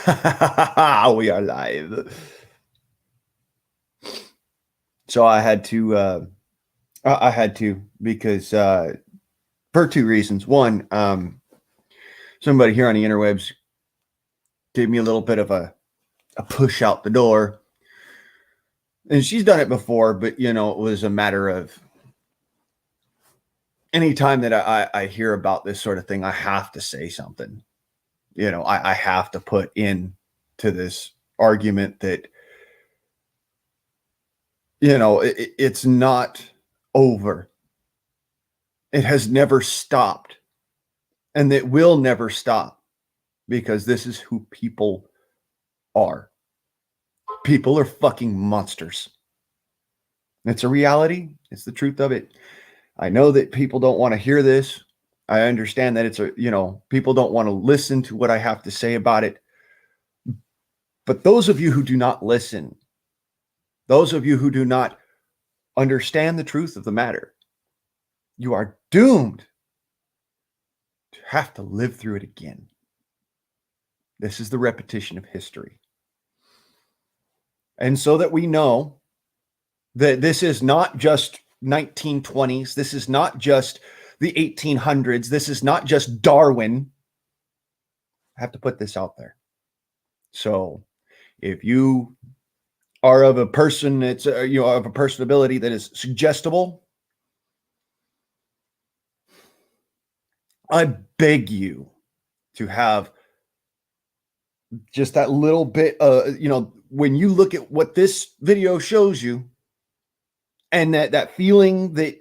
We are live. So I had to because for two reasons. One, somebody here on the interwebs gave me a little bit of a push out the door. And she's done it before, but it was a matter of anytime that I hear about this sort of thing, I have to say something. I have to put in to this argument that it's not over. It has never stopped, and it will never stop, because this is who people are. People are fucking monsters. It's a reality. It's the truth of it. I know that people don't want to hear this. I understand that people don't want to listen to what I have to say about it. But those of you who do not listen, those of you who do not understand the truth of the matter, you are doomed to have to live through it again. This is the repetition of history. And so that we know that this is not just 1920s, this is not just the 1800s, this is not just Darwin. I have to put this out there. So if you are of a person that's of a personability that is suggestible, I beg you to have just that little bit, when you look at what this video shows you, and that feeling that,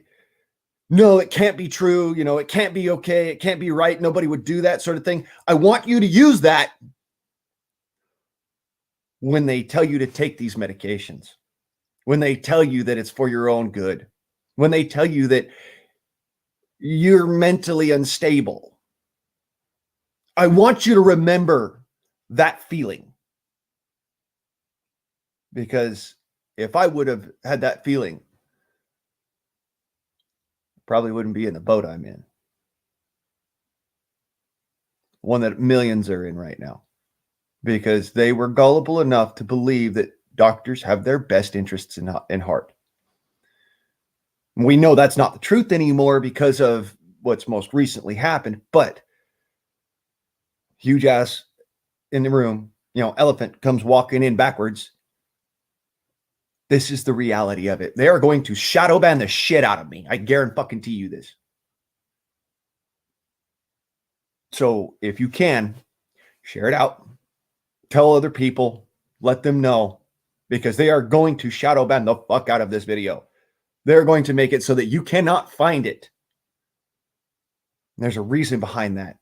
no, it can't be true, it can't be okay, it can't be right, nobody would do that sort of thing. I want you to use that when they tell you to take these medications, when they tell you that it's for your own good, when they tell you that you're mentally unstable. I want you to remember that feeling, because if I would have had that feeling, probably wouldn't be in the boat I'm in. One that millions are in right now, because they were gullible enough to believe that doctors have their best interests in heart. We know that's not the truth anymore because of what's most recently happened, but huge ass in the room, elephant comes walking in backwards. This is the reality of it. They are going to shadow ban the shit out of me. I guarantee you this. So if you can, share it out. Tell other people. Let them know, because they are going to shadow ban the fuck out of this video. They're going to make it so that you cannot find it. And there's a reason behind that.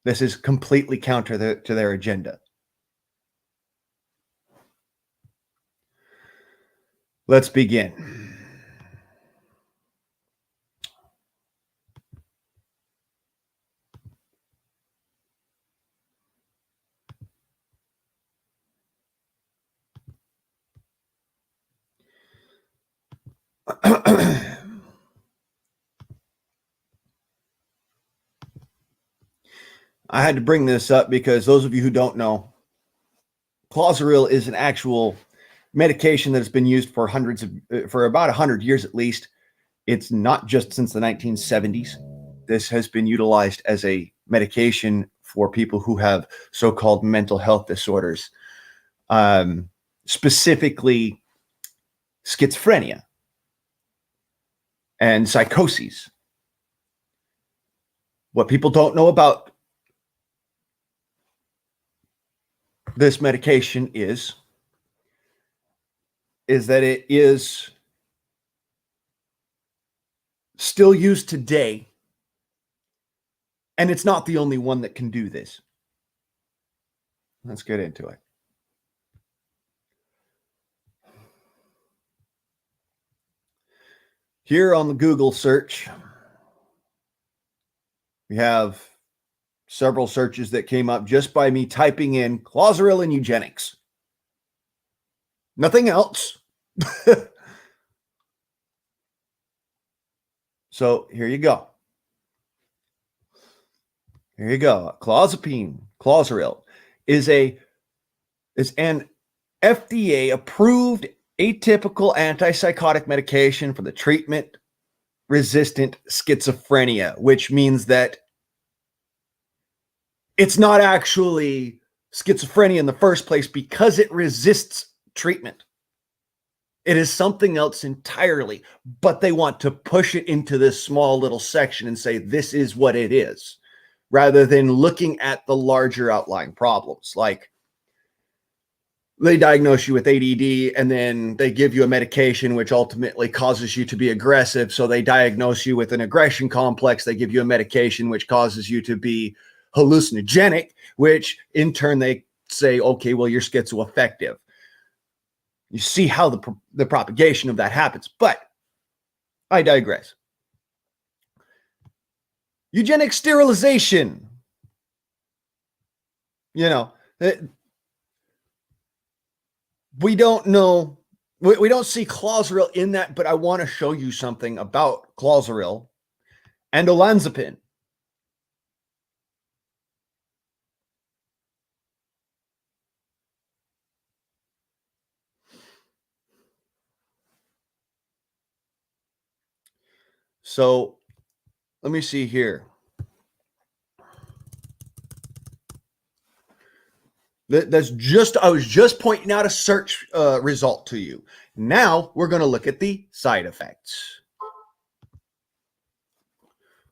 This is completely counter to their agenda. Let's begin. I had to bring this up because those of you who don't know, Clozaril is an actual medication that has been used for for about 100 years at least. It's not just since the 1970s. This has been utilized as a medication for people who have so-called mental health disorders, specifically schizophrenia and psychoses. What people don't know about this medication is that it is still used today, and it's not the only one that can do this. Let's get into it. Here on the Google search, we have several searches that came up just by me typing in Clozaril and eugenics. Nothing else. So here you go. Here you go. Clozapine, Clozaril, is a is an FDA approved atypical antipsychotic medication for the treatment resistant schizophrenia, which means that it's not actually schizophrenia in the first place because it resists treatment. It is something else entirely, but they want to push it into this small little section and say, this is what it is, rather than looking at the larger outlying problems. Like, they diagnose you with ADD and then they give you a medication which ultimately causes you to be aggressive. So they diagnose you with an aggression complex. They give you a medication which causes you to be hallucinogenic, which in turn they say, okay, well, you're schizoaffective. You see how the propagation of that happens. But I digress. Eugenic sterilization. You know, we don't know, we don't see clozaril in that, but I want to show you something about clozaril and olanzapine. So let me see here. That's just, I was just pointing out a search result to you. Now we're going to look at the side effects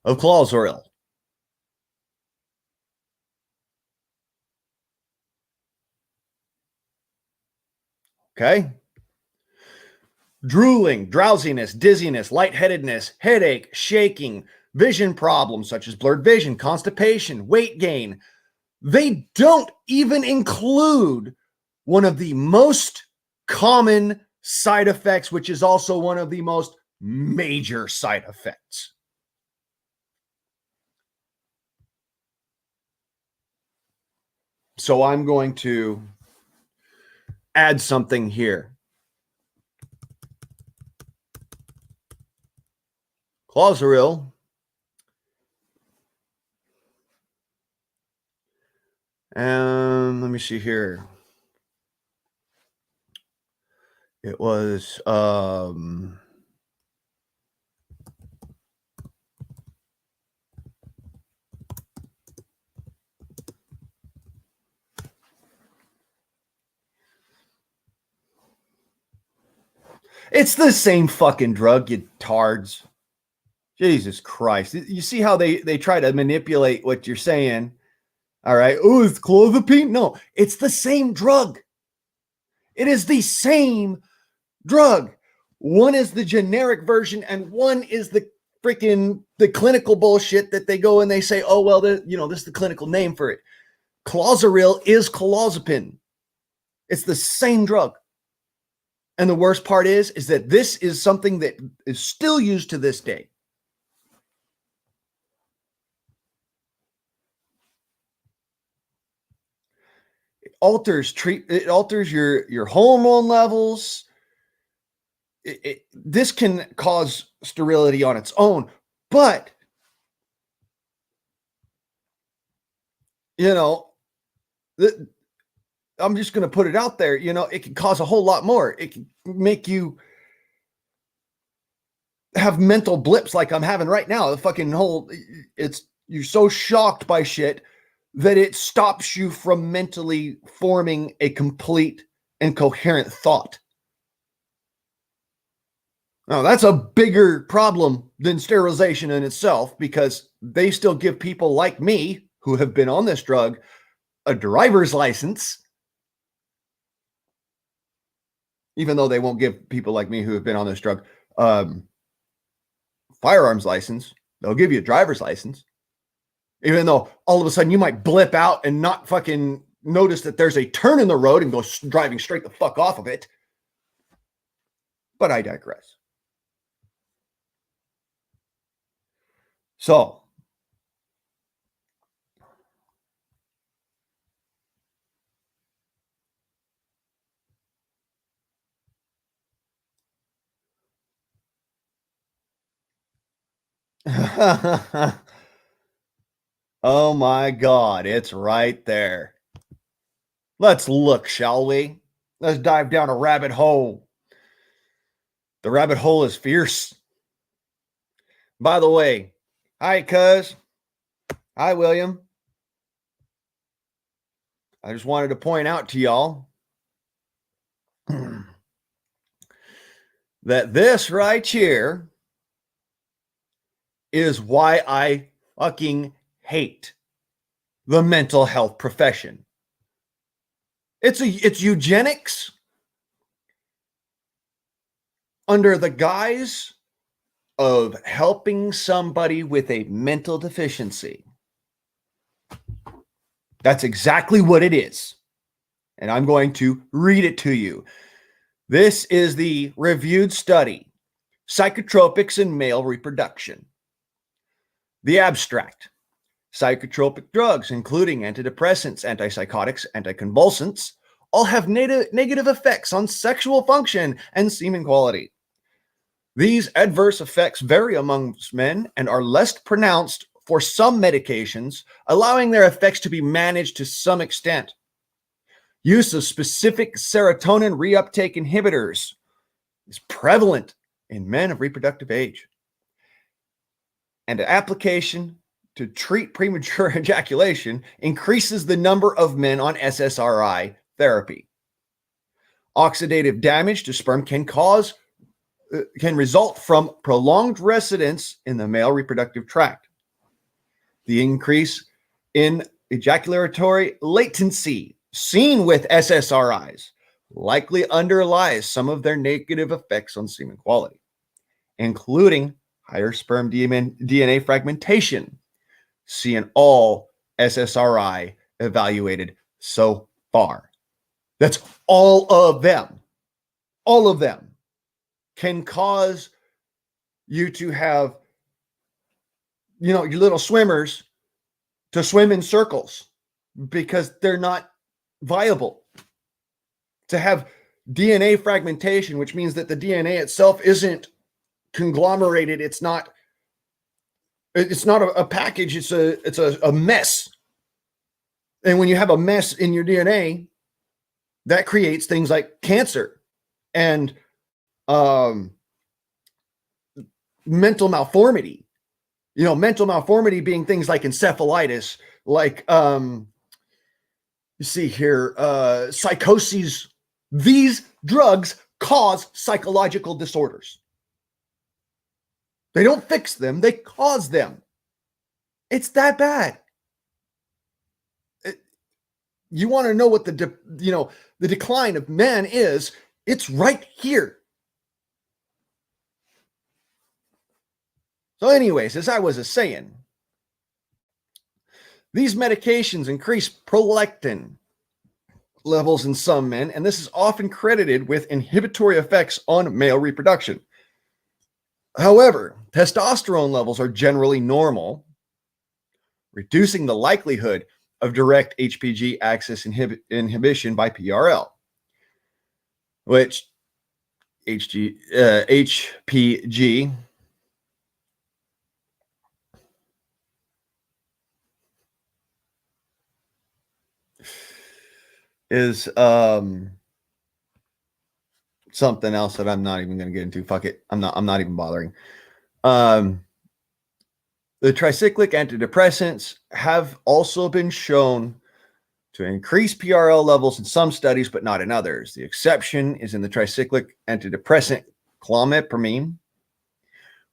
of clozaril. Okay. Drooling, drowsiness, dizziness, lightheadedness, headache, shaking, vision problems such as blurred vision, constipation, weight gain. They don't even include one of the most common side effects, which is also one of the most major side effects. So I'm going to add something here. Clozaril and let me see here. It was it's the same fucking drug, you tards. Jesus Christ. You see how they try to manipulate what you're saying. All right. Oh, it's clozapine? No, it's the same drug. It is the same drug. One is the generic version and one is the freaking the clinical bullshit that they go and they say, oh, well, this is the clinical name for it. Clozaril is clozapine. It's the same drug. And the worst part is that this is something that is still used to this day. It alters your hormone levels. This can cause sterility on its own, but I'm just going to put it out there. It can cause a whole lot more. It can make you have mental blips like I'm having right now. The fucking you're so shocked by shit that it stops you from mentally forming a complete and coherent thought. Now, that's a bigger problem than sterilization in itself, because they still give people like me who have been on this drug a driver's license, even though they won't give people like me who have been on this drug firearms license. They'll give you a driver's license, even though all of a sudden you might blip out and not fucking notice that there's a turn in the road and go driving straight the fuck off of it. But I digress. So, oh my God, it's right there. Let's look, shall we? Let's dive down a rabbit hole. The rabbit hole is fierce. By the way, hi, cuz. Hi, William. I just wanted to point out to y'all that this right here is why I fucking hate the mental health profession. It's eugenics under the guise of helping somebody with a mental deficiency. That's exactly what it is. And I'm going to read it to you. This is the reviewed study, Psychotropics in Male Reproduction. The abstract: psychotropic drugs, including antidepressants, antipsychotics, anticonvulsants, all have negative effects on sexual function and semen quality. These adverse effects vary amongst men and are less pronounced for some medications, allowing their effects to be managed to some extent. Use of specific serotonin reuptake inhibitors is prevalent in men of reproductive age. And application to treat premature ejaculation increases the number of men on SSRI therapy. Oxidative damage to sperm can result from prolonged residence in the male reproductive tract. The increase in ejaculatory latency seen with SSRIs likely underlies some of their negative effects on semen quality, including higher sperm DNA fragmentation seen in all SSRI evaluated so far. That's all of them. All of them can cause you to have, your little swimmers to swim in circles because they're not viable. To have DNA fragmentation, which means that the DNA itself isn't conglomerated. It's not a package. It's a mess. And when you have a mess in your DNA, that creates things like cancer and mental malformity. Mental malformity being things like encephalitis, like you see here, psychoses. These drugs cause psychological disorders. They don't fix them, they cause them. It's that bad. You want to know what the decline of men is? It's right here. So anyways, as I was saying, these medications increase prolactin levels in some men, and this is often credited with inhibitory effects on male reproduction. However, testosterone levels are generally normal, reducing the likelihood of direct HPG axis inhibition by PRL, which HPG is something else that I'm not even going to get into. Fuck it. I'm not even bothering. The tricyclic antidepressants have also been shown to increase PRL levels in some studies, but not in others. The exception is in the tricyclic antidepressant clomipramine,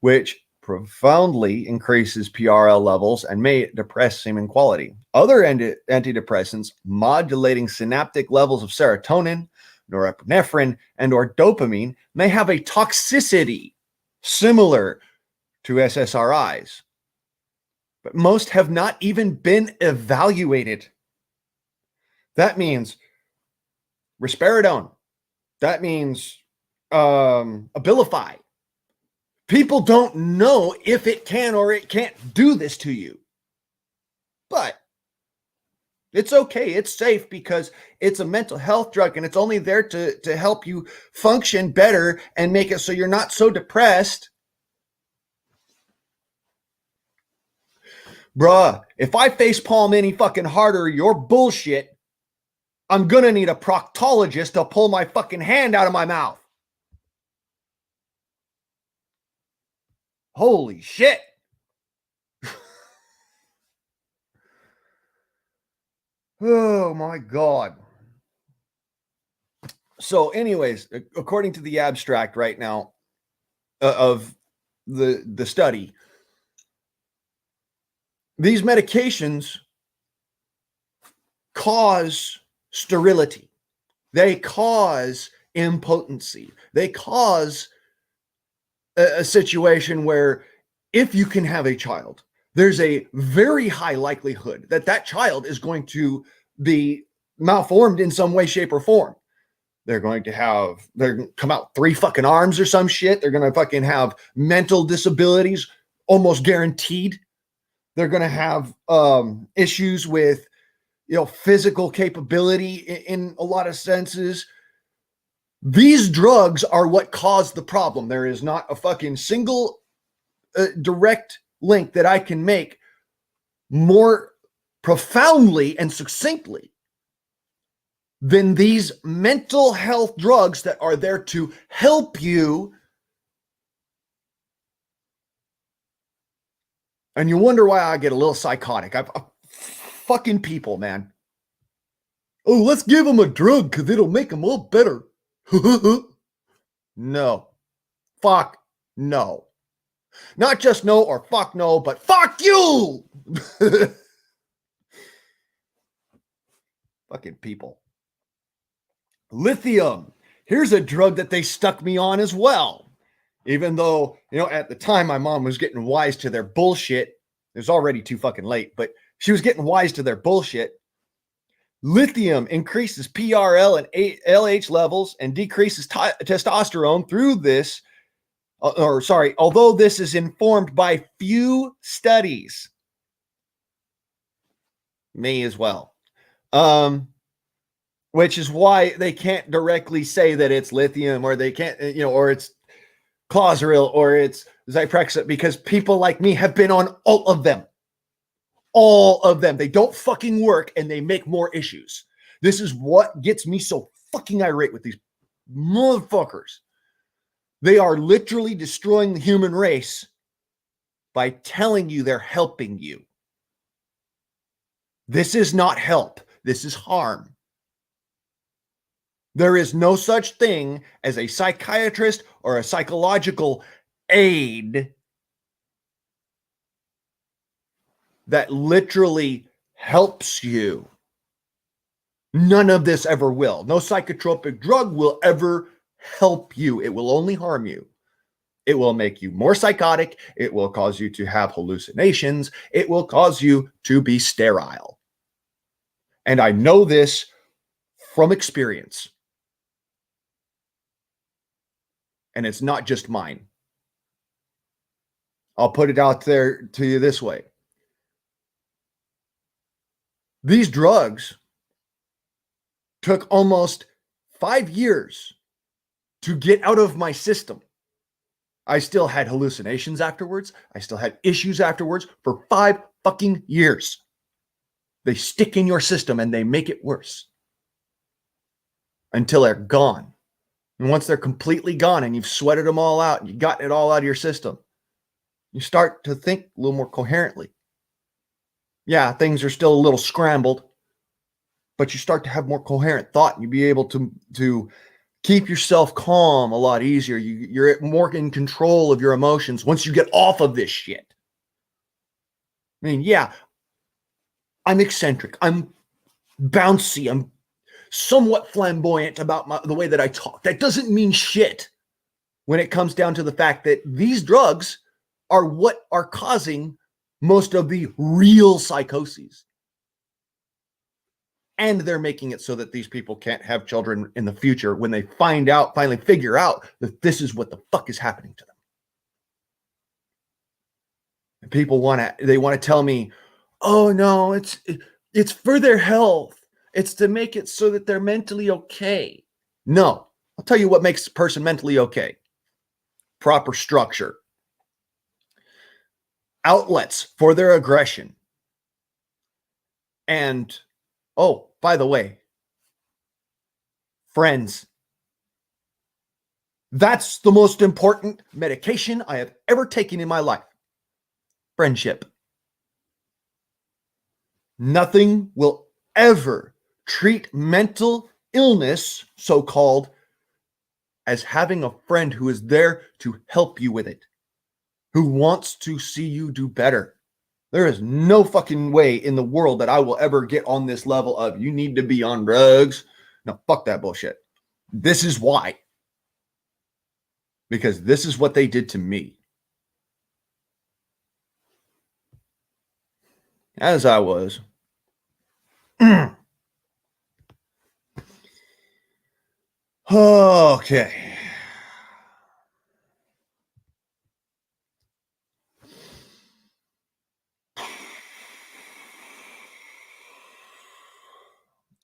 which profoundly increases PRL levels and may depress semen quality. Other antidepressants modulating synaptic levels of serotonin, norepinephrine, and or dopamine may have a toxicity similar to SSRIs, but most have not even been evaluated. That means risperidone. That means Abilify. People don't know if it can or it can't do this to you. But it's okay. It's safe because it's a mental health drug and it's only there to help you function better and make it so you're not so depressed. Bruh, if I facepalm any fucking harder, your bullshit, I'm going to need a proctologist to pull my fucking hand out of my mouth. Holy shit. Oh my God. So anyways, according to the abstract right now of the study, these medications cause sterility. They cause impotency. They cause a situation where if you can have a child, there's a very high likelihood that that child is going to be malformed in some way, shape, or form. They're going to come out 3 fucking arms or some shit. They're going to fucking have mental disabilities, almost guaranteed. They're going to have issues with, physical capability in a lot of senses. These drugs are what caused the problem. There is not a fucking single direct link that I can make more profoundly and succinctly than these mental health drugs that are there to help you. And you wonder why I get a little psychotic. Fucking people, man. Oh, let's give them a drug because it'll make them all better. No. Fuck no. Not just no or fuck no, but fuck you. Fucking people. Lithium. Here's a drug that they stuck me on as well. Even though, at the time my mom was getting wise to their bullshit. It was already too fucking late, but she was getting wise to their bullshit. Lithium increases PRL and LH levels and decreases testosterone through this, although this is informed by few studies. Me as well. Which is why they can't directly say that it's lithium, or they can't, or it's Clozaril, or it's Zyprexa, because people like me have been on all of them. All of them. They don't fucking work and they make more issues. This is what gets me so fucking irate with these motherfuckers. They are literally destroying the human race by telling you they're helping you. This is not help. This is harm. There is no such thing as a psychiatrist or a psychological aid that literally helps you. None of this ever will. No psychotropic drug will ever help you. It will only harm you. It will make you more psychotic. It will cause you to have hallucinations. It will cause you to be sterile. And I know this from experience. And it's not just mine. I'll put it out there to you this way. These drugs took almost 5 years to get out of my system. I still had hallucinations afterwards. I still had issues afterwards for 5 fucking years. They stick in your system and they make it worse until they're gone. And once they're completely gone and you've sweated them all out and you've gotten it all out of your system, you start to think a little more coherently. Yeah, things are still a little scrambled, but you start to have more coherent thought and you be able to keep yourself calm a lot easier. You're more in control of your emotions once you get off of this shit. I mean, yeah, I'm eccentric. I'm bouncy. I'm somewhat flamboyant about the way that I talk. That doesn't mean shit when it comes down to the fact that these drugs are what are causing most of the real psychoses. And they're making it so that these people can't have children in the future when they finally figure out that this is what the fuck is happening to them. And people want to tell me, oh no, it's for their health. It's to make it so that they're mentally okay. No, I'll tell you what makes a person mentally okay. Proper structure. Outlets for their aggression. And, oh, by the way, Friends. That's the most important medication I have ever taken in my life. Friendship. Nothing will ever treat mental illness, so-called, as having a friend who is there to help you with it, who wants to see you do better. There is no fucking way in the world that I will ever get on this level of you need to be on drugs. No, fuck that bullshit. This is why. Because this is what they did to me. As I was. Okay.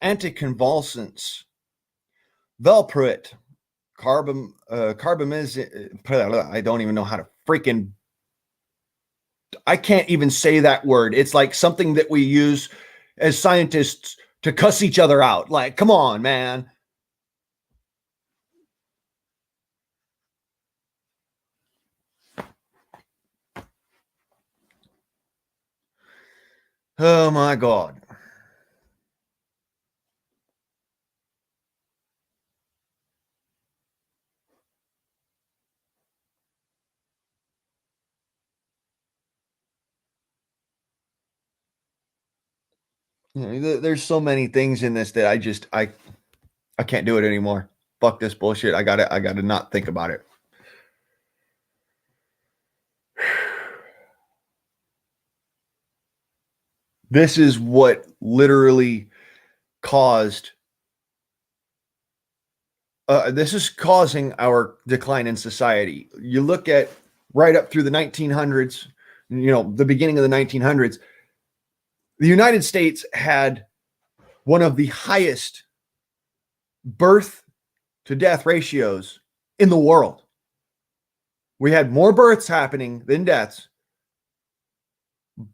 Anticonvulsants. Valproate. Carbamazepine. I don't even know how to freaking. I can't even say that word. It's like something that we use as scientists to cuss each other out. Like, come on, man. Oh my God. You know, there's so many things in this that I can't do it anymore. Fuck this bullshit. I gotta not think about it. This is what literally caused. This is causing our decline in society. You look at right up through the 1900s, you know, the beginning of the 1900s, the United States had one of the highest birth to death ratios in the world. We had more births happening than deaths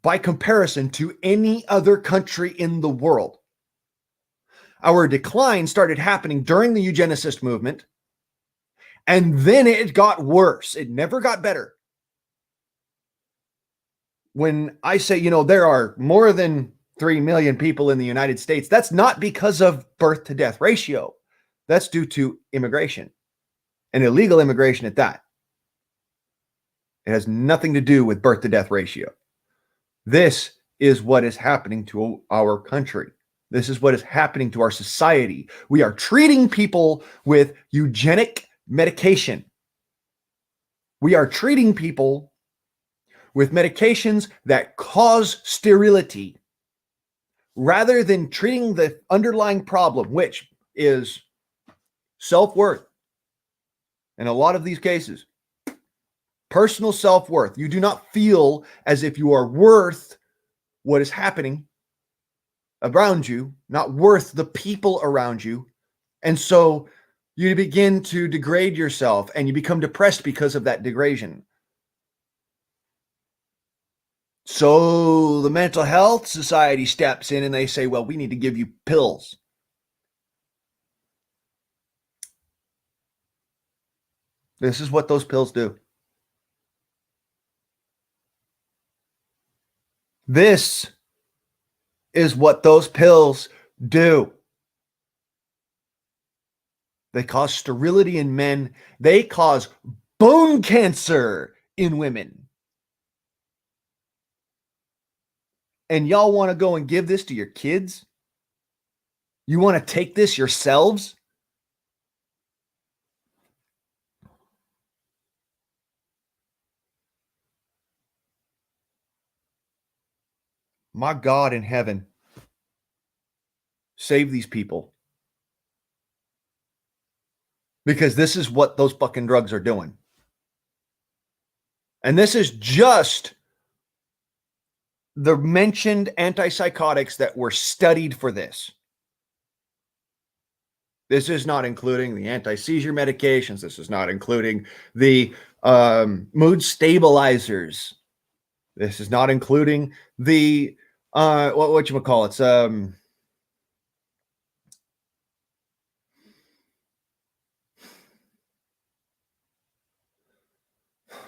by comparison to any other country in the world. Our decline started happening during the eugenicist movement, and then it got worse. It never got better. When I say, you know, there are more than 3 million people in the United States, that's not because of birth to death ratio. That's due to immigration, and illegal immigration at that. It has nothing to do with birth to death ratio. This is what is happening to our country. This is what is happening to our society. We are treating people with eugenic medication. We are treating people with medications that cause sterility rather than treating the underlying problem, which is self-worth. In a lot of these cases, personal self-worth. You do not feel as if you are worth what is happening around you, not worth the people around you. And so you begin to degrade yourself and you become depressed because of that degradation. So the mental health society steps in and they say, well, we need to give you pills. This is what those pills do. This is what those pills do. They cause sterility in men. They cause bone cancer in women. And y'all want to go and give this to your kids? You want to take this yourselves? My God in heaven, save these people. Because this is what those fucking drugs are doing. And this is just the mentioned antipsychotics that were studied for this. This is not including the anti-seizure medications. This is not including the mood stabilizers. This is not including the what you call it?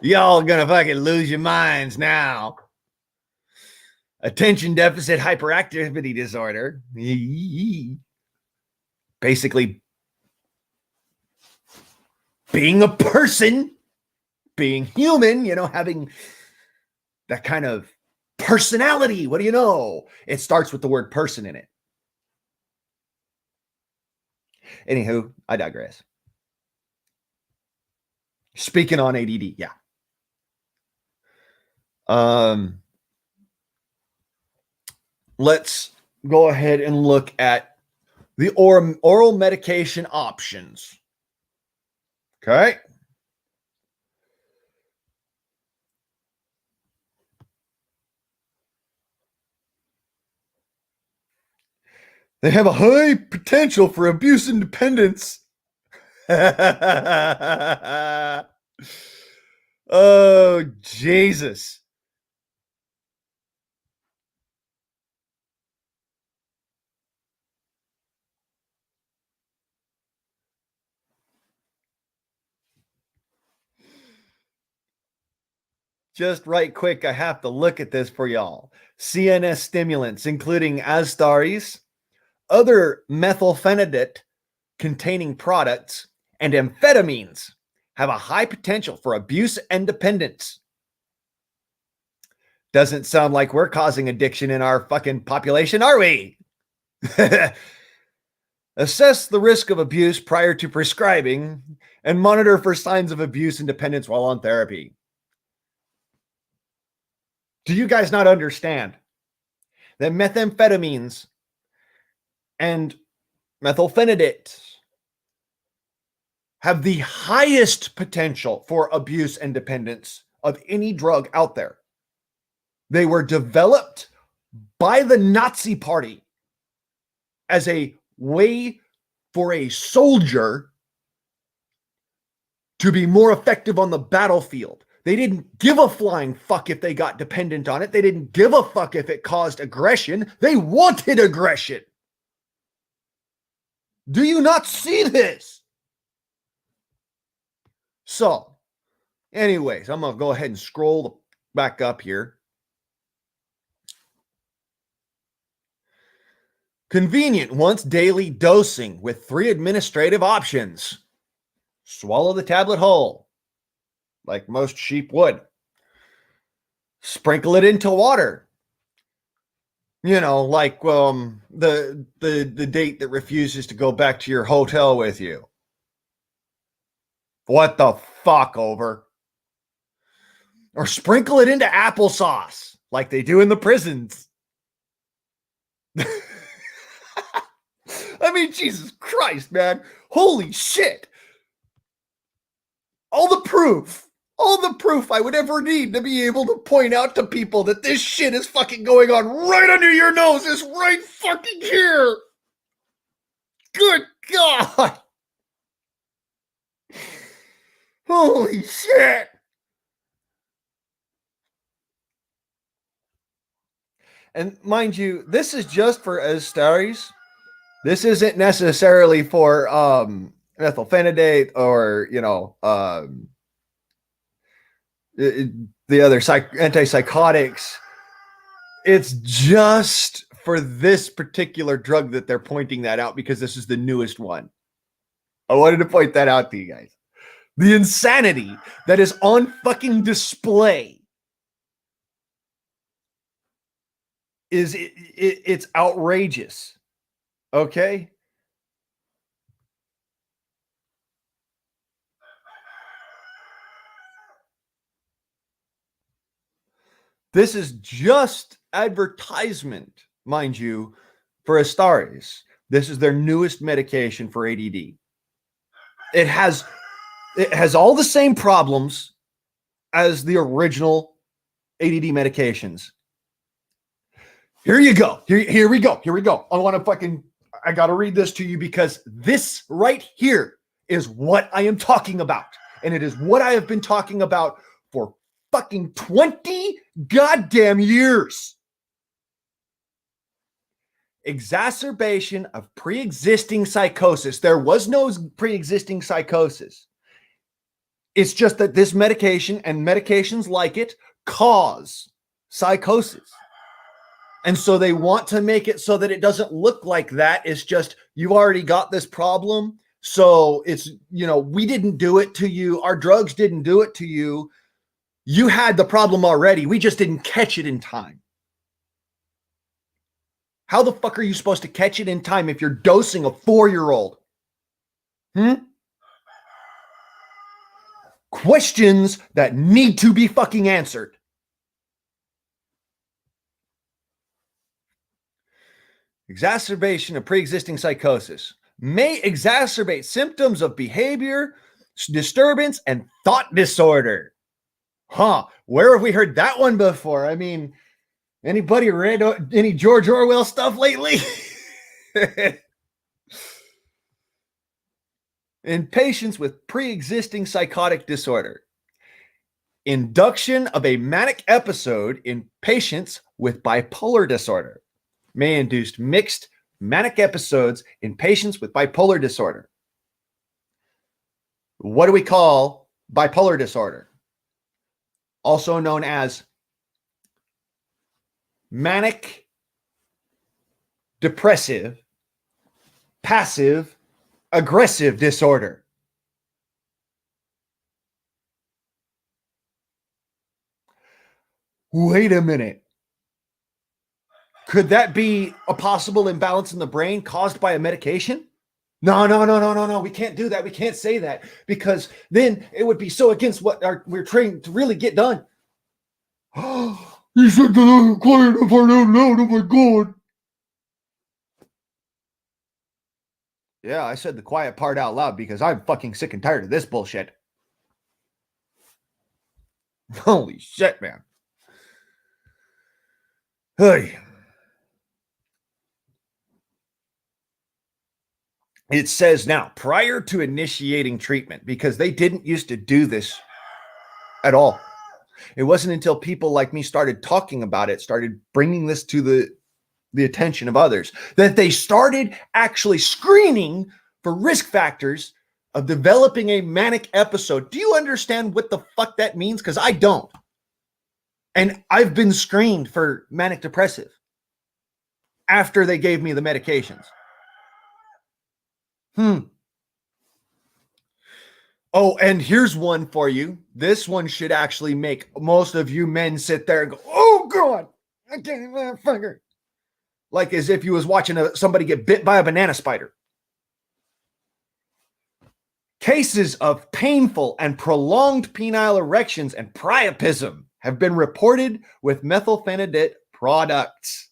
Y'all gonna fucking lose your minds now. Attention deficit hyperactivity disorder. Basically, being a person, being human, having that kind of personality. What do you know? It starts with the word person in it. Anywho, I digress. Speaking on ADD, yeah. Let's go ahead and look at the oral medication options. Okay. They have a high potential for abuse and dependence. Oh, Jesus. Just right quick, I have to look at this for y'all. CNS stimulants, including Astaris, other methylphenidate containing products, and amphetamines, have a high potential for abuse and dependence. Doesn't sound like we're causing addiction in our fucking population, are we? Assess the risk of abuse prior to prescribing and monitor for signs of abuse and dependence while on therapy. Do you guys not understand that methamphetamines and methylphenidate have the highest potential for abuse and dependence of any drug out there? They were developed by the Nazi Party as a way for a soldier to be more effective on the battlefield. They didn't give a flying fuck if they got dependent on it. They didn't give a fuck if it caused aggression. They wanted aggression. Do you not see this? So, anyways, I'm going to go ahead and scroll back up here. Convenient once daily dosing with 3 administrative options. Swallow the tablet whole, like most sheep would. Sprinkle it into water. You know, like the date that refuses to go back to your hotel with you. What the fuck, over? Or sprinkle it into applesauce, like they do in the prisons. I mean, Jesus Christ, man. Holy shit. All the proof I would ever need to be able to point out to people that this shit is fucking going on right under your nose is right fucking here. Good God. Holy shit. And mind you, this is just for Astaris. This isn't necessarily for methylphenidate or, you know, the other antipsychotics. It's just for this particular drug that they're pointing that out because this is the newest one. I wanted to point that out to you guys. The insanity that is on fucking display is it's outrageous. Okay? This is just advertisement, mind you, for Astaris. This is their newest medication for ADD. It has all the same problems as the original ADD medications. Here you go. Here we go. I got to read this to you because this right here is what I am talking about. And it is what I have been talking about for fucking 20 goddamn years. Exacerbation of pre-existing psychosis. There was no pre-existing psychosis. It's just that this medication and medications like it cause psychosis. And so they want to make it so that it doesn't look like that. It's just, you've already got this problem. So it's, you know, we didn't do it to you. Our drugs didn't do it to you. You had the problem already. We just didn't catch it in time. How the fuck are you supposed to catch it in time if you're dosing a 4-year-old? Questions that need to be fucking answered. Exacerbation of pre-existing psychosis may exacerbate symptoms of behavior disturbance and thought disorder. Where have we heard that one before? I mean, anybody read any George Orwell stuff lately? In patients with pre-existing psychotic disorder, induction of a manic episode in patients with bipolar disorder may induce mixed manic episodes in patients with bipolar disorder. What do we call bipolar disorder? Also known as manic depressive passive aggressive disorder. Wait a minute. Could that be a possible imbalance in the brain caused by a medication? No. We can't do that. We can't say that because then it would be so against what we're trained to really get done. You said the quiet part out loud. Oh my God. Yeah, I said the quiet part out loud because I'm fucking sick and tired of this bullshit. Holy shit, man. Hey. It says now, prior to initiating treatment, because they didn't used to do this at all. It wasn't until people like me started talking about it, started bringing this to the attention of others, that they started actually screening for risk factors of developing a manic episode. Do you understand what the fuck that means? Because I don't. And I've been screened for manic depressive after they gave me the medications. Oh, and here's one for you. This one should actually make most of you men sit there and go, oh God, I can't even finger. Like as if you was watching somebody get bit by a banana spider. Cases of painful and prolonged penile erections and priapism have been reported with methylphenidate products.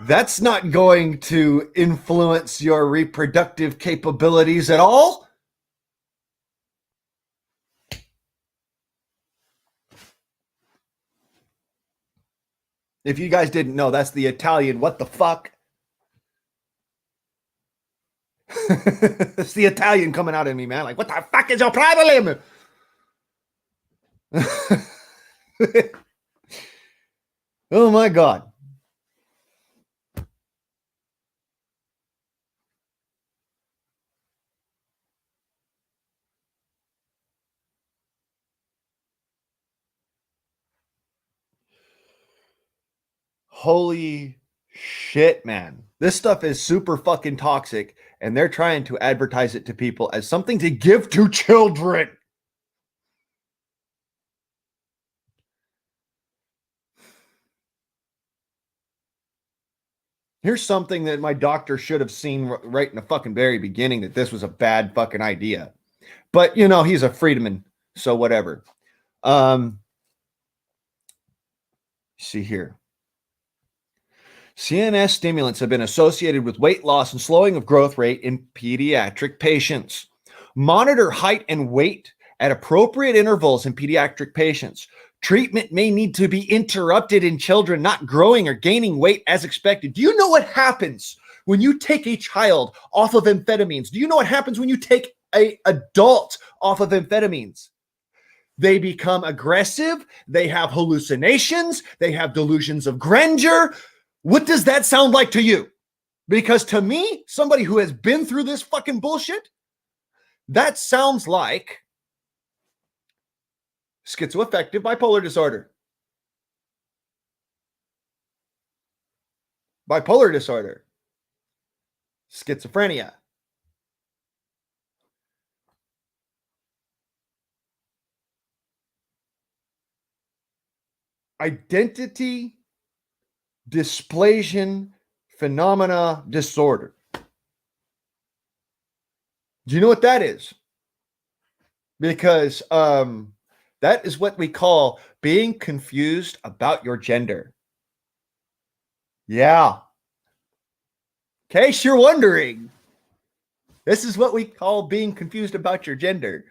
That's not going to influence your reproductive capabilities at all. If you guys didn't know, that's the Italian, what the fuck? It's the Italian coming out of me, man. Like, what the fuck is your problem? Oh my God. Holy shit, man. This stuff is super fucking toxic, and they're trying to advertise it to people as something to give to children. Here's something that my doctor should have seen right in the fucking very beginning, that this was a bad fucking idea. But, you know, he's a freedman, so whatever. See here. CNS stimulants have been associated with weight loss and slowing of growth rate in pediatric patients. Monitor height and weight at appropriate intervals in pediatric patients. Treatment may need to be interrupted in children not growing or gaining weight as expected. Do you know what happens when you take a child off of amphetamines? Do you know what happens when you take an adult off of amphetamines? They become aggressive. They have hallucinations. They have delusions of grandeur. What does that sound like to you? Because to me, somebody who has been through this fucking bullshit, that sounds like schizoaffective bipolar disorder. Bipolar disorder. Schizophrenia. identity dysplasia phenomena disorder. Do you know what that is? Because that is what we call being confused about your gender. Yeah. In case you're wondering, this is what we call being confused about your gender.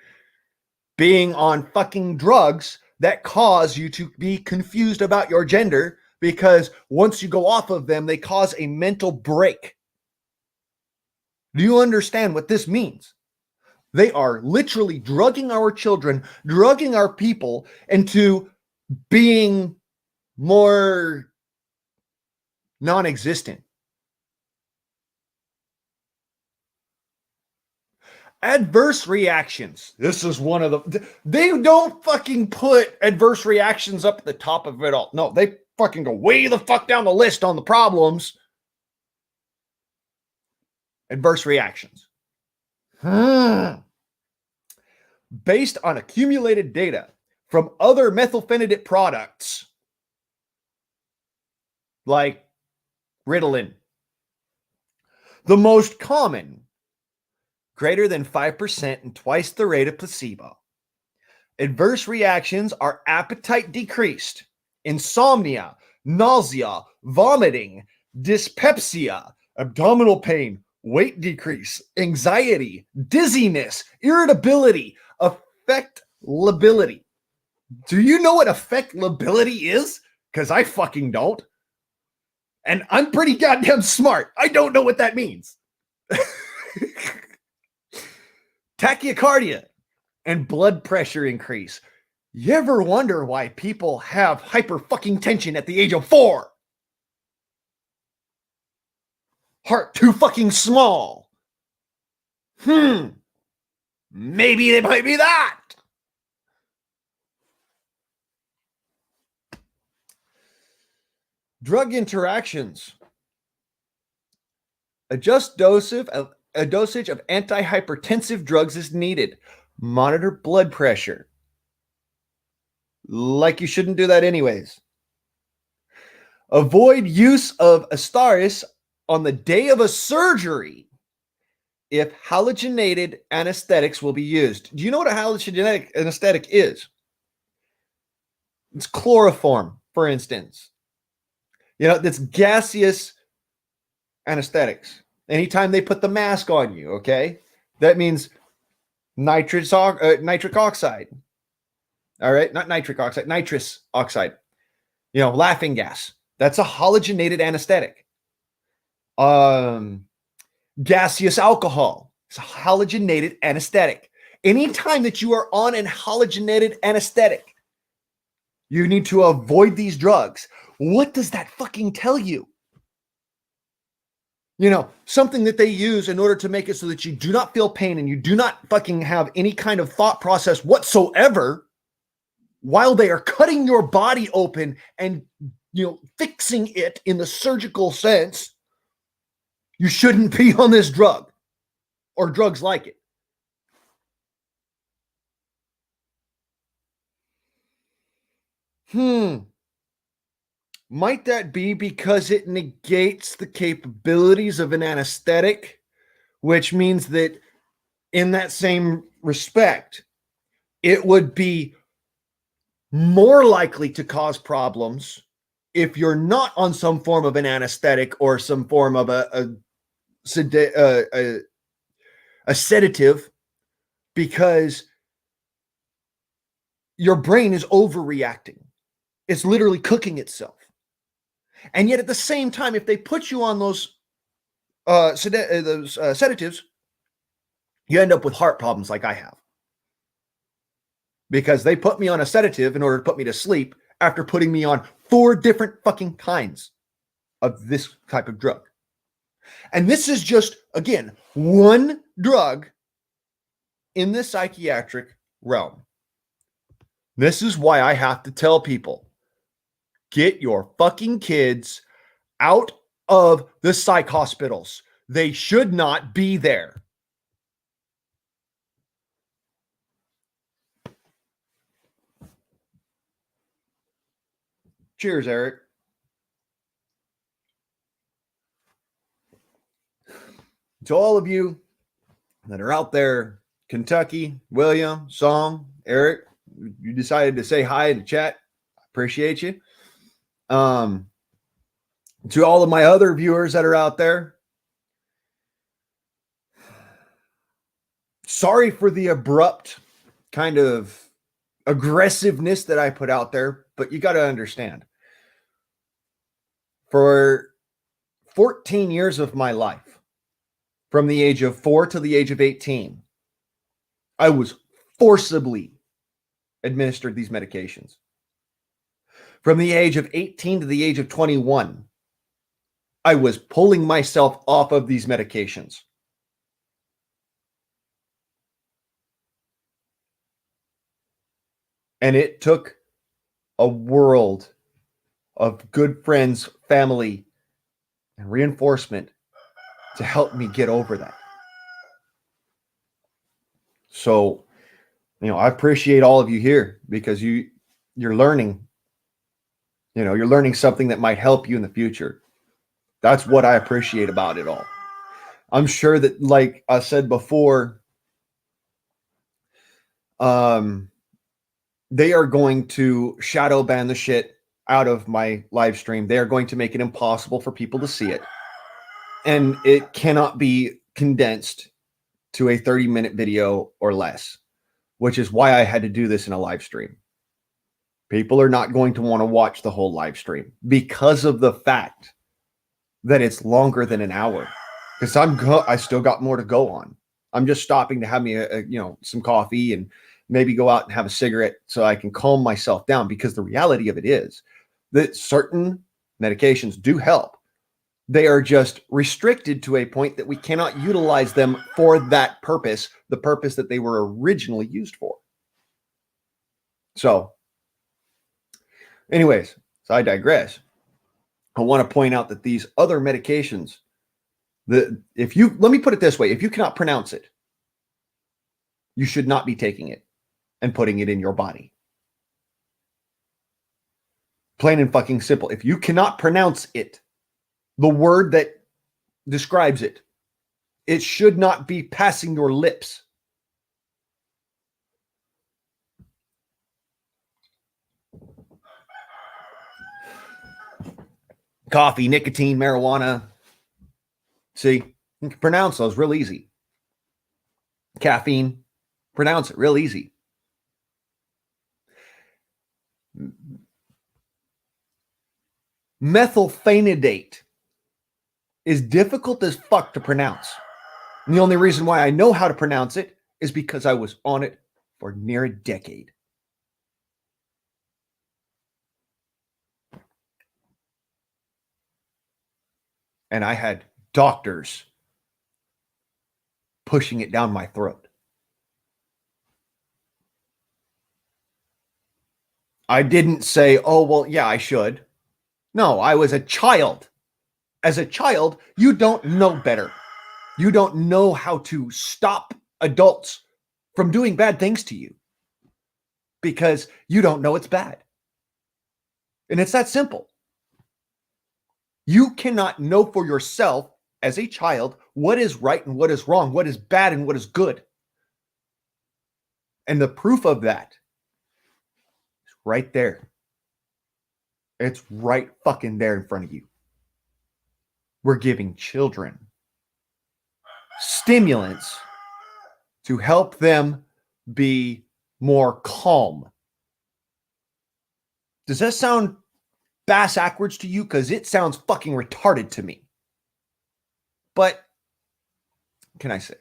Being on fucking drugs that cause you to be confused about your gender, because once you go off of them, they cause a mental break. Do you understand what this means? They are literally drugging our children, drugging our people into being more non-existent. Adverse reactions. This is one of the, they don't fucking put adverse reactions up at the top of it all. No, they fucking go way the fuck down the list on the problems. Adverse reactions. Based on accumulated data from other methylphenidate products like Ritalin, the most common, greater than 5% and twice the rate of placebo. Adverse reactions are appetite decreased, insomnia, nausea, vomiting, dyspepsia, abdominal pain, weight decrease, anxiety, dizziness, irritability, affectability. Do you know what affectability is? Because I fucking don't. And I'm pretty goddamn smart. I don't know what that means. Tachycardia and blood pressure increase. You ever wonder why people have hyper fucking tension at the age of 4? Heart too fucking small. Maybe it might be that. Drug interactions. A dosage of antihypertensive drugs is needed. Monitor blood pressure. Like you shouldn't do that anyways. Avoid use of Astaris on the day of a surgery if halogenated anesthetics will be used. Do you know what a halogenated anesthetic is? It's chloroform, for instance. You know, that's gaseous anesthetics. Anytime they put the mask on you, okay, that means nitric oxide. All right, not nitric oxide, nitrous oxide. You know, laughing gas. That's a halogenated anesthetic. Gaseous alcohol. It's a halogenated anesthetic. Anytime that you are on an halogenated anesthetic, you need to avoid these drugs. What does that fucking tell you? You know, something that they use in order to make it so that you do not feel pain and you do not fucking have any kind of thought process whatsoever while they are cutting your body open and, you know, fixing it in the surgical sense. You shouldn't be on this drug or drugs like it. Might that be because it negates the capabilities of an anesthetic, which means that in that same respect, it would be more likely to cause problems if you're not on some form of an anesthetic or some form of a sedative, because your brain is overreacting. It's literally cooking itself. And yet at the same time, if they put you on those sedatives, you end up with heart problems like I have. Because they put me on a sedative in order to put me to sleep after putting me on 4 different fucking kinds of this type of drug. And this is just, again, one drug in the psychiatric realm. This is why I have to tell people, get your fucking kids out of the psych hospitals. They should not be there. Cheers, Eric. To all of you that are out there, Kentucky, William, Song, Eric, you decided to say hi in the chat. Appreciate you. To all of my other viewers that are out there, sorry for the abrupt kind of aggressiveness that I put out there, but you got to understand, for 14 years of my life, from the age of 4 to the age of 18, I was forcibly administered these medications. From the age of 18 to the age of 21, I was pulling myself off of these medications. And it took a world of good friends, family, and reinforcement to help me get over that. So, I appreciate all of you here because you're learning, you're learning something that might help you in the future. That's what I appreciate about it all. I'm sure that, like I said before, they are going to shadow ban the shit out of my live stream. They are going to make it impossible for people to see it. And it cannot be condensed to a 30-minute video or less, which is why I had to do this in a live stream. People are not going to want to watch the whole live stream because of the fact that it's longer than an hour. Because I still got more to go on. I'm just stopping to have me some coffee and maybe go out and have a cigarette so I can calm myself down, because the reality of it is that certain medications do help. They are just restricted to a point that we cannot utilize them for that purpose, the purpose that they were originally used for. So, anyways, so I digress. I want to point out that these other medications, let me put it this way, if you cannot pronounce it, you should not be taking it and putting it in your body. Plain and fucking simple. If you cannot pronounce it, the word that describes it, it should not be passing your lips. Coffee, nicotine, marijuana. See, you can pronounce those real easy. Caffeine, pronounce it real easy. Methylphenidate is difficult as fuck to pronounce. And the only reason why I know how to pronounce it is because I was on it for near a decade. And I had doctors pushing it down my throat. I didn't say, oh, well, yeah, I should. No, I was a child. As a child, you don't know better. You don't know how to stop adults from doing bad things to you because you don't know it's bad. And it's that simple. You cannot know for yourself as a child what is right and what is wrong, what is bad and what is good. And the proof of that is right there. It's right fucking there in front of you. We're giving children stimulants to help them be more calm. Does that sound bass-ackwards to you? Because it sounds fucking retarded to me. But can I say,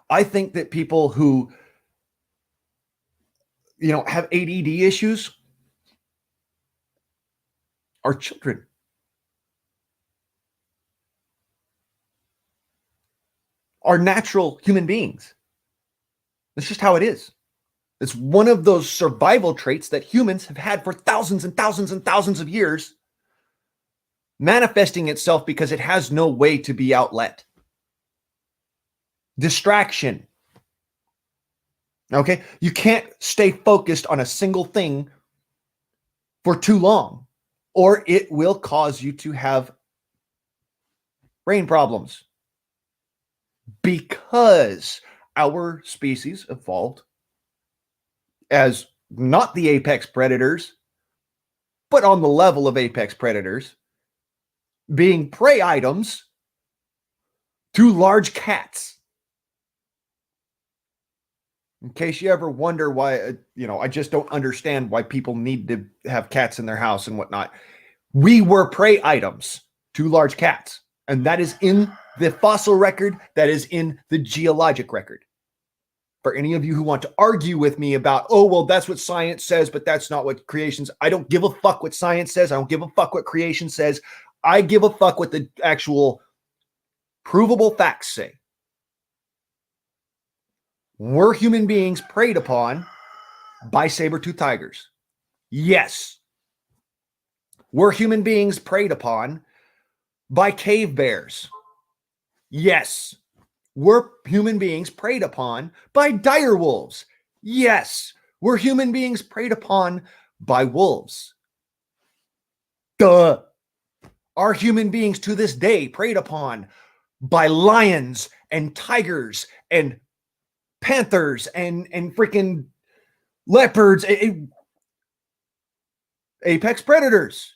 I think that people who, have ADD issues are children. Are natural human beings. That's just how it is. It's one of those survival traits that humans have had for thousands and thousands and thousands of years, manifesting itself because it has no way to be outlet. Distraction. Okay? You can't stay focused on a single thing for too long, or it will cause you to have brain problems, because our species evolved as not the apex predators, but on the level of apex predators, being prey items to large cats. In case you ever wonder why, I just don't understand why people need to have cats in their house and whatnot. We were prey items to large cats. And that is in the fossil record, that is in the geologic record. For any of you who want to argue with me about, oh, well, that's what science says, but that's not what creation's. I don't give a fuck what science says. I don't give a fuck what creation says. I give a fuck what the actual provable facts say. Were human beings preyed upon by saber-toothed tigers? Yes. Were human beings preyed upon by cave bears? Yes. Were human beings preyed upon by dire wolves? Yes. Were human beings preyed upon by wolves? Duh. Are human beings to this day preyed upon by lions and tigers and panthers and freaking leopards, apex predators?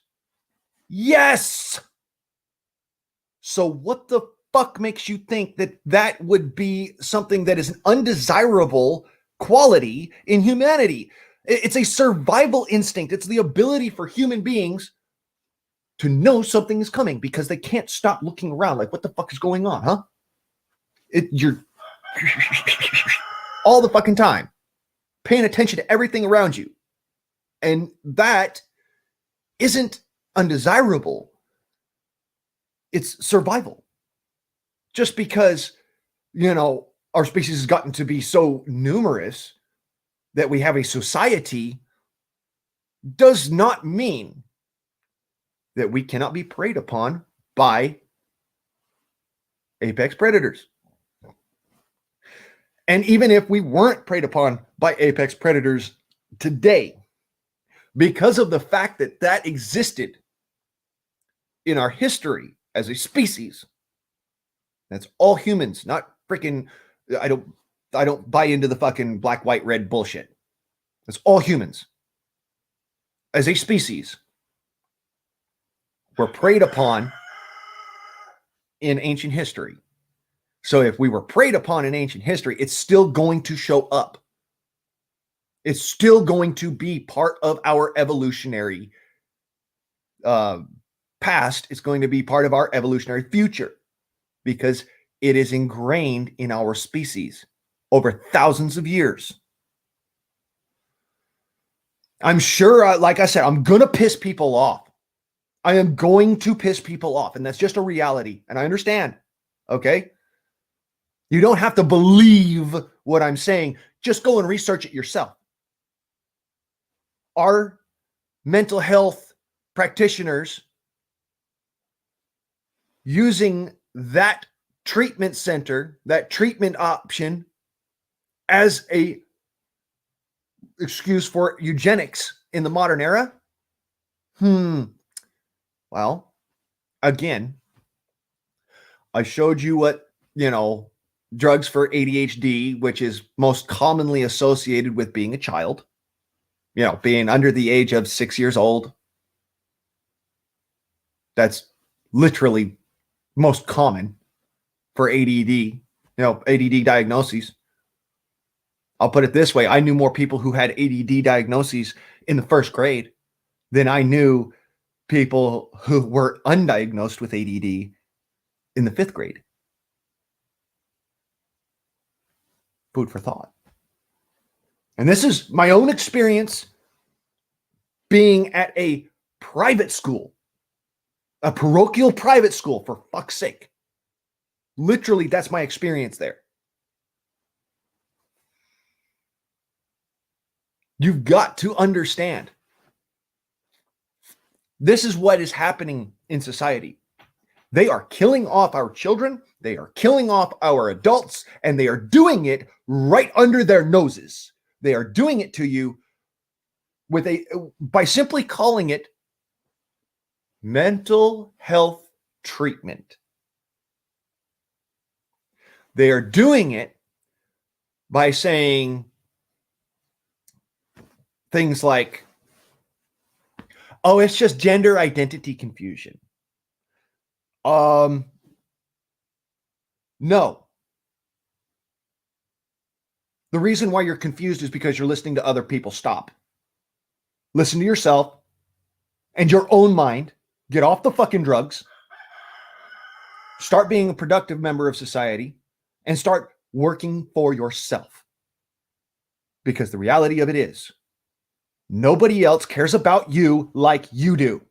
Yes. So what the fuck makes you think that that would be something that is an undesirable quality in humanity? It's a survival instinct. It's the ability for human beings to know something is coming because they can't stop looking around like, what the fuck is going on, huh? You're all the fucking time paying attention to everything around you. And that isn't undesirable. It's survival. Just because, our species has gotten to be so numerous that we have a society does not mean that we cannot be preyed upon by apex predators. And even if we weren't preyed upon by apex predators today, because of the fact that that existed in our history as a species, that's all humans, not freaking, I don't buy into the fucking black, white, red bullshit. That's all humans. As a species, were preyed upon in ancient history. So if we were preyed upon in ancient history, it's still going to show up. It's still going to be part of our evolutionary past. It's going to be part of our evolutionary future because it is ingrained in our species over thousands of years. I'm sure, like I said, I'm going to piss people off. I am going to piss people off, and that's just a reality, and I understand, okay? You don't have to believe what I'm saying. Just go and research it yourself. Our mental health practitioners using that treatment center, that treatment option as a excuse for eugenics in the modern era? Well, again, I showed you what, drugs for ADHD, which is most commonly associated with being a child, being under the age of 6 years old. That's literally most common for ADD, ADD diagnoses. I'll put it this way. I knew more people who had ADD diagnoses in the first grade than I knew people who were undiagnosed with ADD in the 5th grade. Food for thought. And this is my own experience being at a private school, a parochial private school, for fuck's sake. Literally, that's my experience there. You've got to understand. This is what is happening in society. They are killing off our children. They are killing off our adults, and they are doing it right under their noses. They are doing it to you by simply calling it mental health treatment. They are doing it by saying things like, oh, it's just gender identity confusion. No. The reason why you're confused is because you're listening to other people. Stop. Listen to yourself and your own mind. Get off the fucking drugs. Start being a productive member of society and start working for yourself. Because the reality of it is, nobody else cares about you like you do.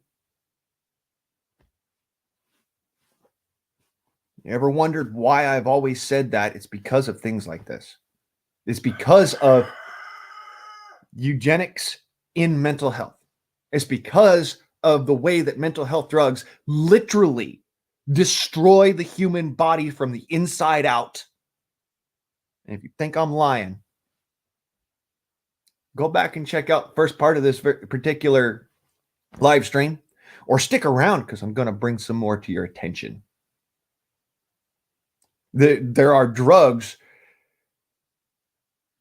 You ever wondered why I've always said that? It's because of things like this. It's because of eugenics in mental health. It's because of the way that mental health drugs literally destroy the human body from the inside out. And if you think I'm lying, go back and check out the first part of this particular live stream, or stick around because I'm going to bring some more to your attention. There are drugs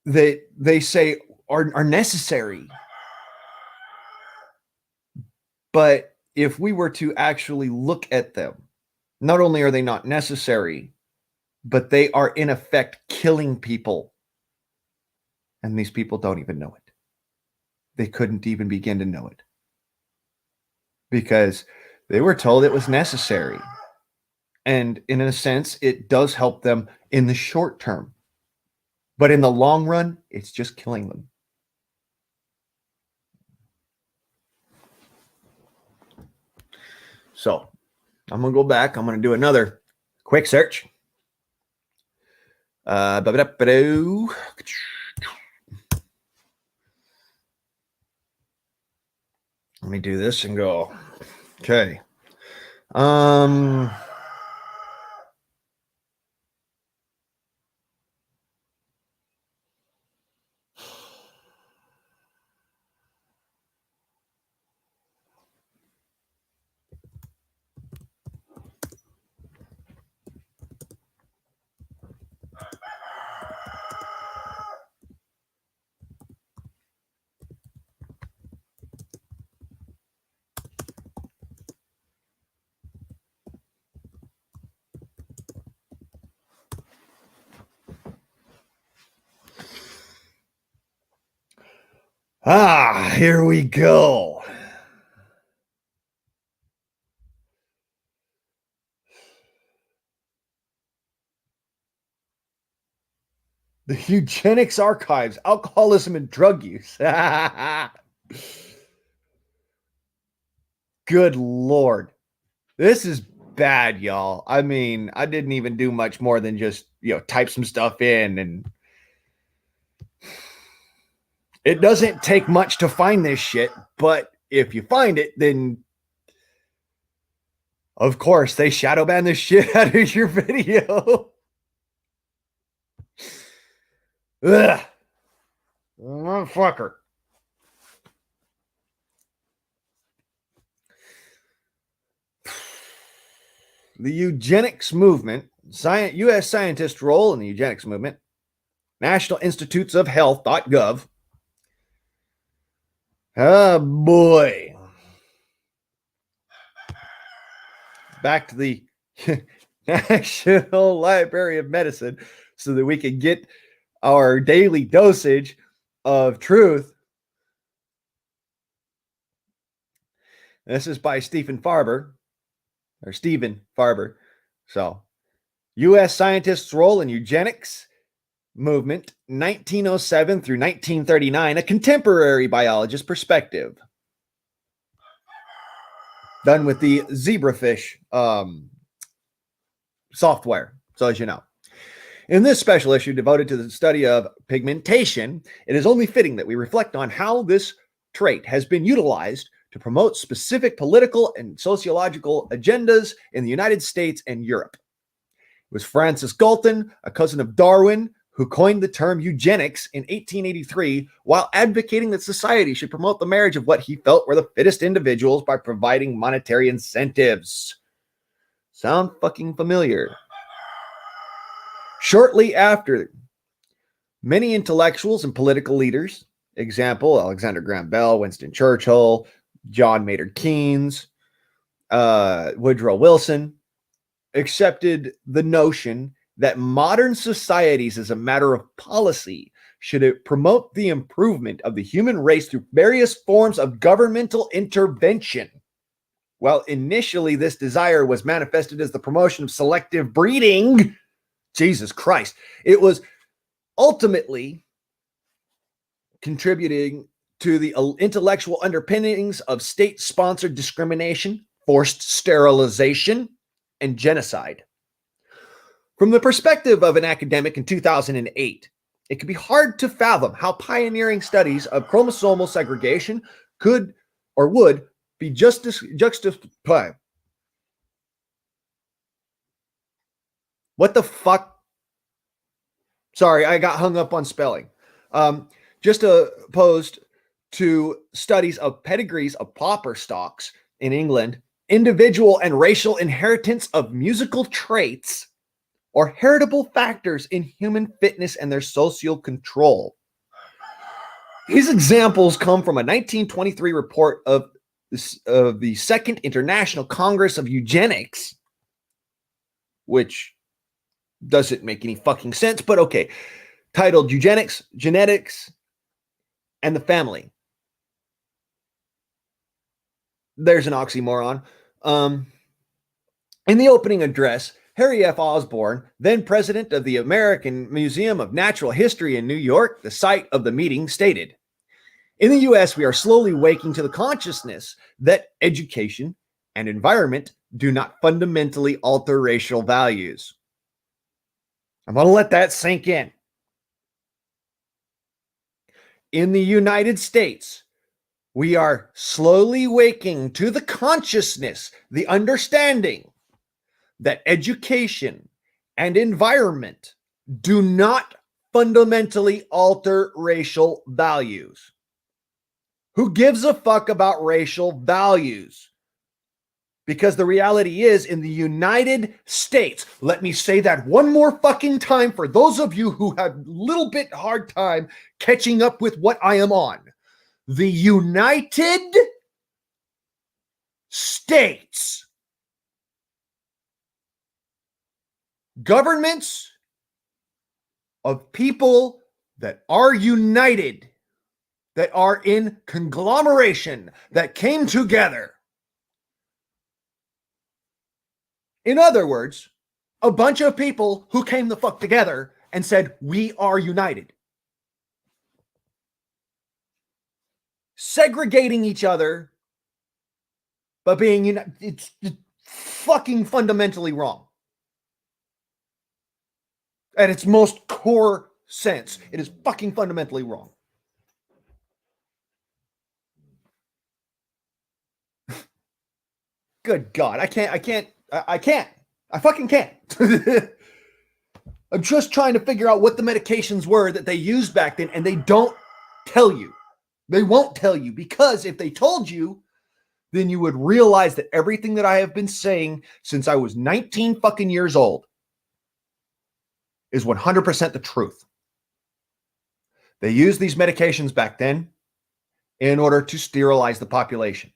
that they say are necessary. But if we were to actually look at them, not only are they not necessary, but they are in effect killing people. And these people don't even know it. They couldn't even begin to know it. Because they were told it was necessary. And in a sense, it does help them in the short term. But in the long run, it's just killing them. So I'm going to go back. I'm going to do another quick search. Let me do this and go. Okay. Here we go. The Eugenics Archives, Alcoholism and Drug Use. Good Lord. This is bad, y'all. I mean, I didn't even do much more than just, type some stuff in, and it doesn't take much to find this shit, but if you find it, then of course they shadow ban the shit out of your video. Ugh. Motherfucker. The eugenics movement, U.S. scientists' role in the eugenics movement, National Institutes of Health.gov. Oh boy. Back to the National Library of Medicine so that we can get our daily dosage of truth. This is by Stephen Farber. So, U.S. scientists' role in eugenics movement, 1907 through 1939, a contemporary biologist perspective. Done with the zebrafish software, so as you know. In this special issue devoted to the study of pigmentation, it is only fitting that we reflect on how this trait has been utilized to promote specific political and sociological agendas in the United States and Europe. It was Francis Galton, a cousin of Darwin, who coined the term eugenics in 1883 while advocating that society should promote the marriage of what he felt were the fittest individuals by providing monetary incentives. Sound fucking familiar? Shortly after, many intellectuals and political leaders, example, Alexander Graham Bell, Winston Churchill, John Maynard Keynes, Woodrow Wilson, accepted the notion that modern societies, as a matter of policy, should promote the improvement of the human race through various forms of governmental intervention. While initially this desire was manifested as the promotion of selective breeding, Jesus Christ, it was ultimately contributing to the intellectual underpinnings of state-sponsored discrimination, forced sterilization, and genocide. From the perspective of an academic in 2008, it can be hard to fathom how pioneering studies of chromosomal segregation could or would be juxtaposed. What the fuck? Sorry, I got hung up on spelling. Just opposed to studies of pedigrees of pauper stocks in England, individual and racial inheritance of musical traits, or heritable factors in human fitness and their social control. These examples come from a 1923 report of the Second International Congress of Eugenics, which doesn't make any fucking sense, but okay, titled Eugenics, Genetics, and the Family. There's an oxymoron. In the opening address, Harry F. Osborne, then president of the American Museum of Natural History in New York, the site of the meeting, stated, "In the U.S., we are slowly waking to the consciousness that education and environment do not fundamentally alter racial values." I'm going to let that sink in. In the United States, we are slowly waking to the consciousness, the understanding that education and environment do not fundamentally alter racial values. Who gives a fuck about racial values? Because the reality is, in the United States, let me say that one more fucking time for those of you who have a little bit hard time catching up with what I am on. The United States governments of people that are united, that are in conglomeration, that came together. In other words, a bunch of people who came the fuck together and said, we are united. Segregating each other, but being united, it's fucking fundamentally wrong. At its most core sense, it is fucking fundamentally wrong. Good God, I fucking can't. I'm just trying to figure out what the medications were that they used back then, and they don't tell you. They won't tell you, because if they told you, then you would realize that everything that I have been saying since I was 19 fucking years old is 100% the truth. They used these medications back then in order to sterilize the population.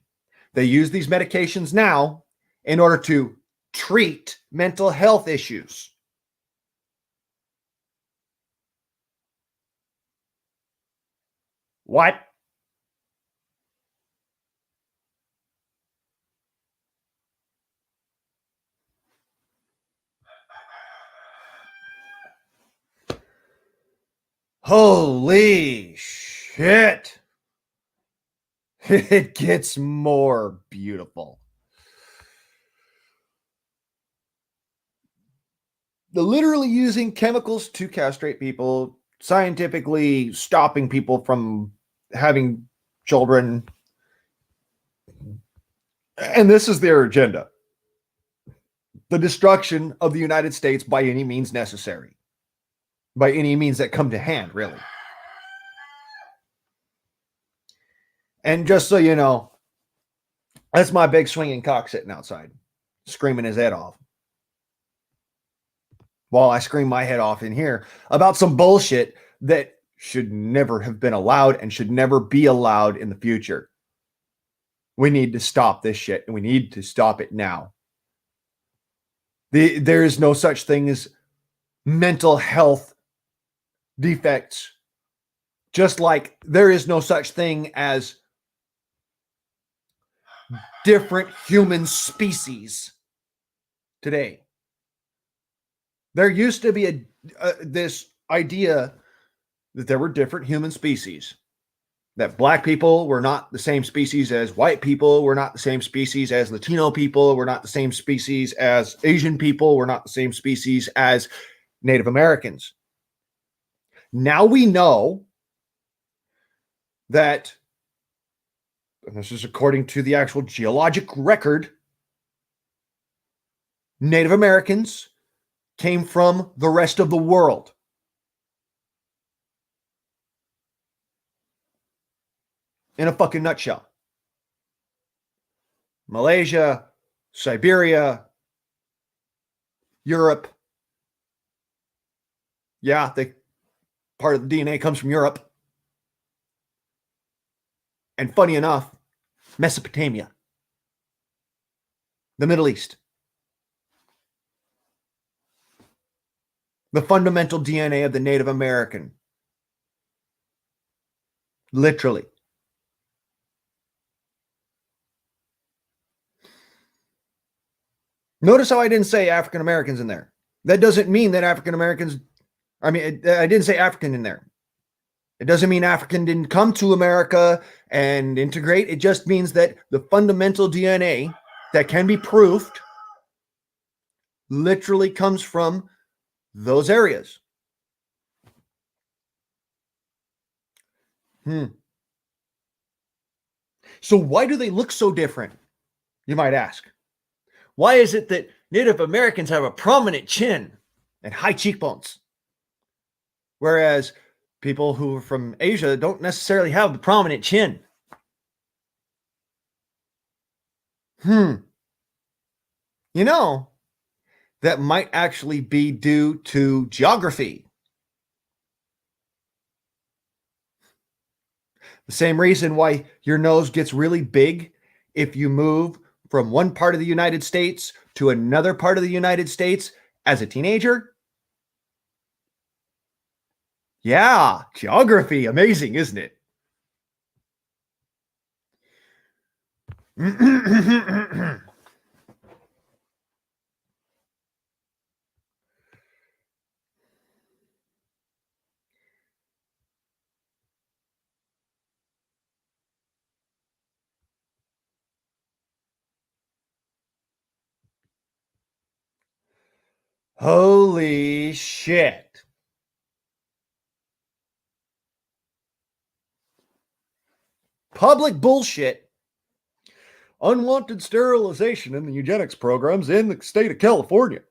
They use these medications now in order to treat mental health issues. What? Holy shit. It gets more beautiful. They're literally using chemicals to castrate people, scientifically stopping people from having children. And this is their agenda: the destruction of the United States by any means necessary. by any means that come to hand, really. And just so you know, that's my big swinging cock sitting outside, screaming his head off. While I scream my head off in here about some bullshit that should never have been allowed and should never be allowed in the future. We need to stop this shit, and we need to stop it now. There is no such thing as mental health defects, just like there is no such thing as different human species today. There used to be this idea that there were different human species, that black people were not the same species as white people, were not the same species as Latino people, were not the same species as Asian people, were not the same species as Native Americans. Now we know that, and this is according to the actual geologic record, Native Americans came from the rest of the world. In a fucking nutshell. Malaysia, Siberia, Europe. Yeah, part of the DNA comes from Europe. And funny enough, Mesopotamia, the Middle East. The fundamental DNA of the Native American. Literally. Notice how I didn't say African Americans in there. That doesn't mean that African Americans, I didn't say African in there. It doesn't mean African didn't come to America and integrate. It just means that the fundamental DNA that can be proved literally comes from those areas. So why do they look so different? You might ask. Why is it that Native Americans have a prominent chin and high cheekbones, whereas people who are from Asia don't necessarily have the prominent chin? You know, that might actually be due to geography. The same reason why your nose gets really big if you move from one part of the United States to another part of the United States as a teenager. Yeah, geography. Amazing, isn't it? Holy shit. Public bullshit. Unwanted sterilization in the eugenics programs in the state of California.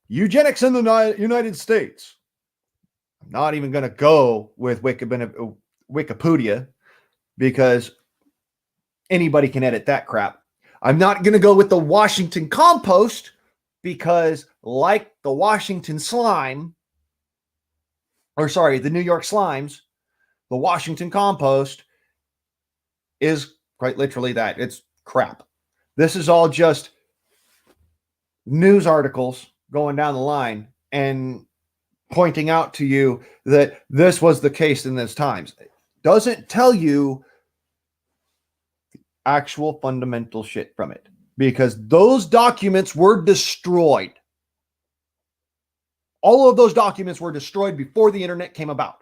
Eugenics in the United States. I'm not even going to go with Wikipedia because anybody can edit that crap. I'm not going to go with the Washington Compost because, like the Washington Slime, the New York Slimes, the Washington Compost is quite literally that. It's crap. This is all just news articles going down the line and pointing out to you that this was the case in those times. It doesn't tell you actual fundamental shit from it, because those documents were destroyed. All of those documents were destroyed before the internet came about.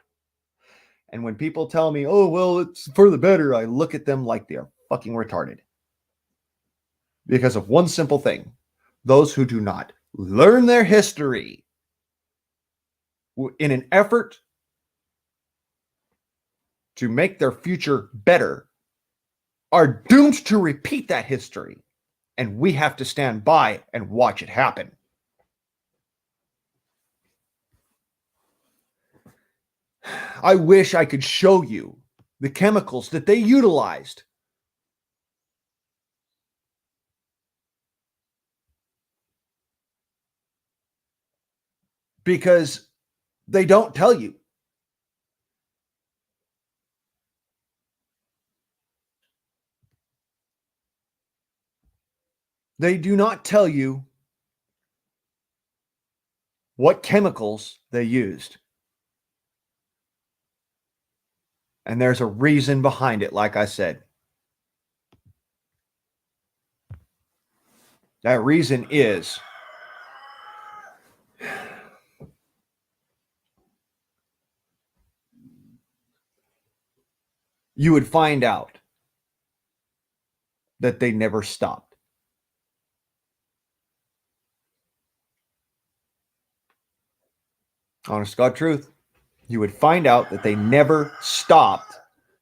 And when people tell me, oh, well, it's for the better, I look at them like they're fucking retarded. Because of one simple thing. Those who do not learn their history in an effort to make their future better are doomed to repeat that history. And we have to stand by and watch it happen. I wish I could show you the chemicals that they utilized. Because they don't tell you. They do not tell you what chemicals they used. And there's a reason behind it, like I said. That reason is you would find out that they never stopped. Honest to God truth. You would find out that they never stopped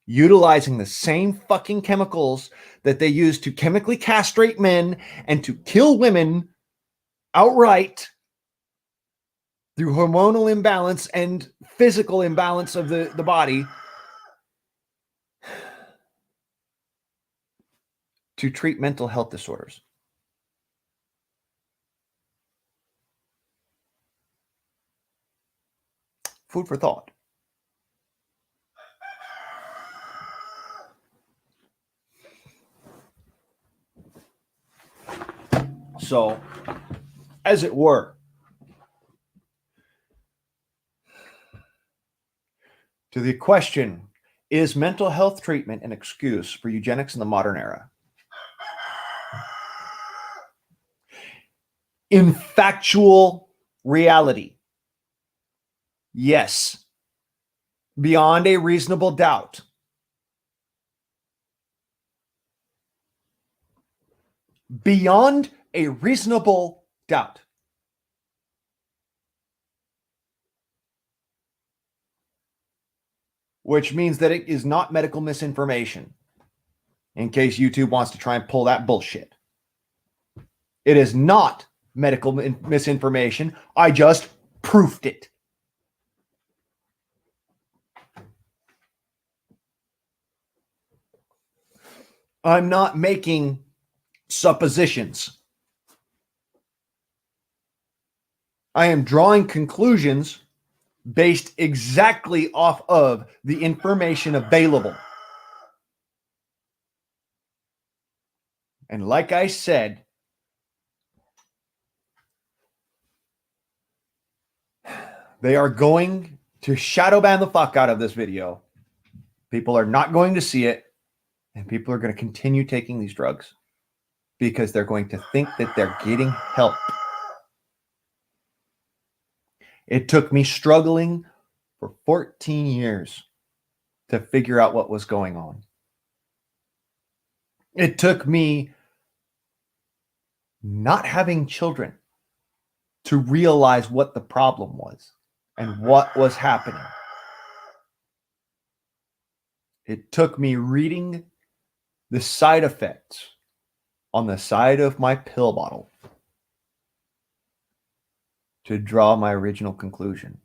utilizing the same fucking chemicals that they used to chemically castrate men and to kill women outright through hormonal imbalance and physical imbalance of the body to treat mental health disorders. Food for thought. So, as it were, to the question, is mental health treatment an excuse for eugenics in the modern era? In factual reality, yes. Beyond a reasonable doubt. Beyond a reasonable doubt. Which means that it is not medical misinformation. In case YouTube wants to try and pull that bullshit. It is not medical misinformation. I just proofed it. I'm not making suppositions. I am drawing conclusions based exactly off of the information available. And like I said, they are going to shadow ban the fuck out of this video. People are not going to see it, and people are going to continue taking these drugs because they're going to think that they're getting help. It took me struggling for 14 years to figure out what was going on. It took me not having children to realize what the problem was and what was happening. It took me reading the side effects on the side of my pill bottle to draw my original conclusion.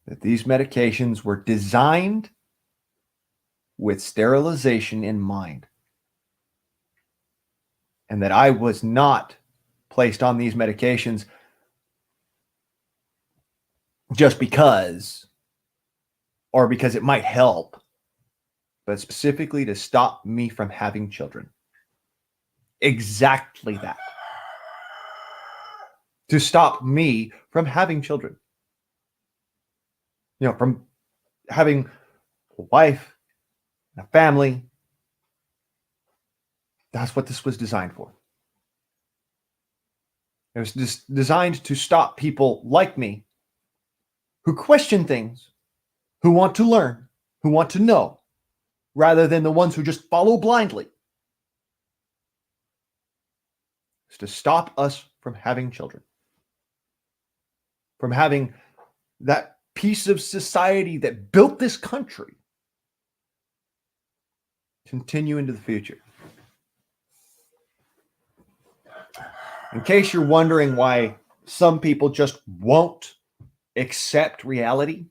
That these medications were designed with sterilization in mind. And that I was not placed on these medications just because, or because it might help, but specifically to stop me from having children. Exactly that. To stop me from having children. You know, from having a wife, a family. That's what this was designed for. It was just designed to stop people like me who question things, who want to learn, who want to know, rather than the ones who just follow blindly. It's to stop us from having children, from having that piece of society that built this country continue into the future. In case you're wondering why some people just won't accept reality?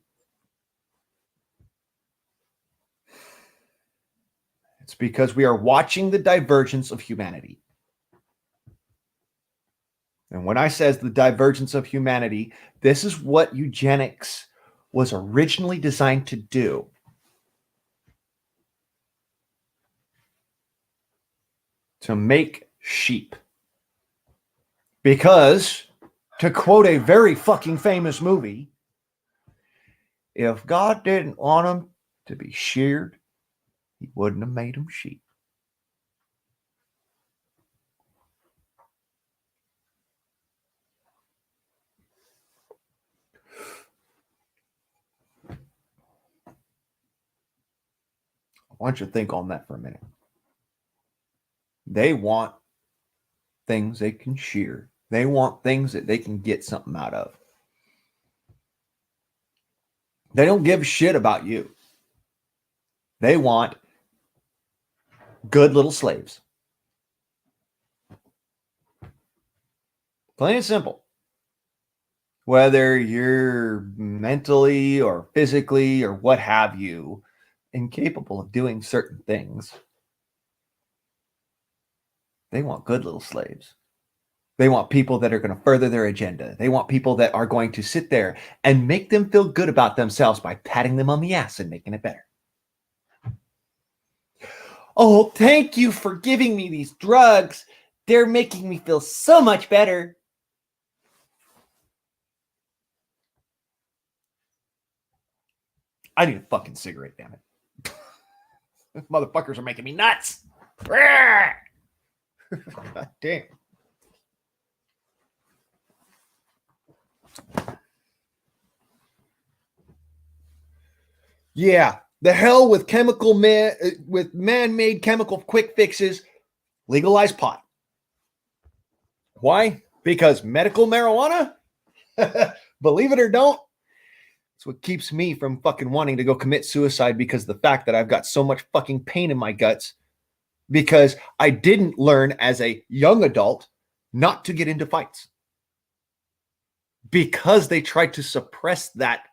It's because we are watching the divergence of humanity. And when I says the divergence of humanity, this is what eugenics was originally designed to do. To make sheep. Because, to quote a very fucking famous movie, if God didn't want them to be sheared, he wouldn't have made them sheep. I want you to think on that for a minute. They want things they can shear. They want things that they can get something out of. They don't give a shit about you. They want good little slaves. Plain and simple. Whether you're mentally or physically or what have you, incapable of doing certain things, they want good little slaves. They want people that are going to further their agenda. They want people that are going to sit there and make them feel good about themselves by patting them on the ass and making it better. Oh, thank you for giving me these drugs. They're making me feel so much better. I need a fucking cigarette, damn it. Motherfuckers are making me nuts. God damn. Yeah, the hell with with man-made chemical quick fixes. Legalize pot. Why? Because medical marijuana, believe it or don't, it's what keeps me from fucking wanting to go commit suicide, because the fact that I've got so much fucking pain in my guts because I didn't learn as a young adult not to get into fights. Because they tried to suppress that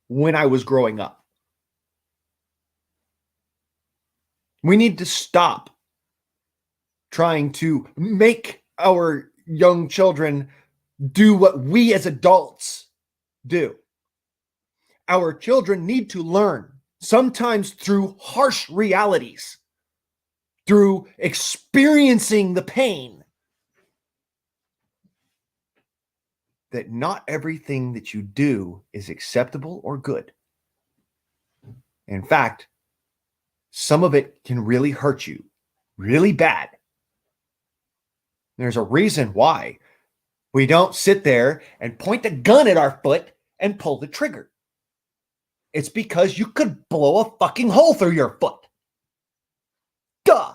when I was growing up. We need to stop trying to make our young children do what we as adults do. Our children need to learn, sometimes through harsh realities, through experiencing the pain, that not everything that you do is acceptable or good. In fact, some of it can really hurt you, really bad. There's a reason why we don't sit there and point a gun at our foot and pull the trigger. It's because you could blow a fucking hole through your foot. Duh.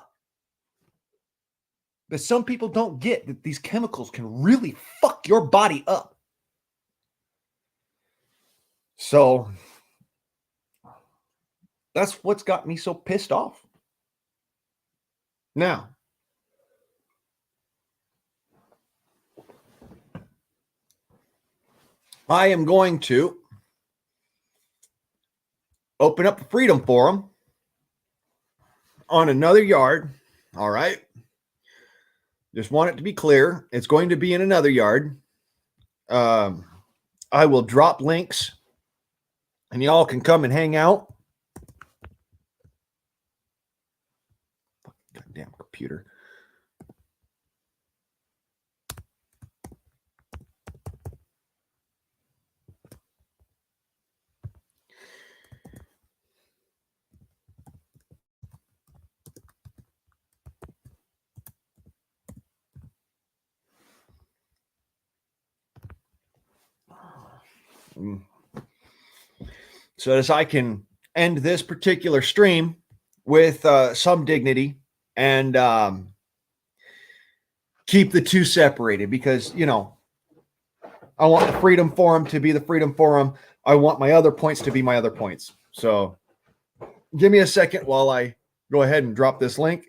But some people don't get that these chemicals can really fuck your body up. So that's what's got me so pissed off. Now, I am going to open up the Freedom Forum on another yard. All right. Just want it to be clear. It's going to be in another yard. I will drop links and y'all can come and hang out. Goddamn computer. So as I can end this particular stream with some dignity and keep the two separated, because, you know, I want the Freedom Forum to be the Freedom Forum. I want my other points to be my other points. So give me a second while I go ahead and drop this link.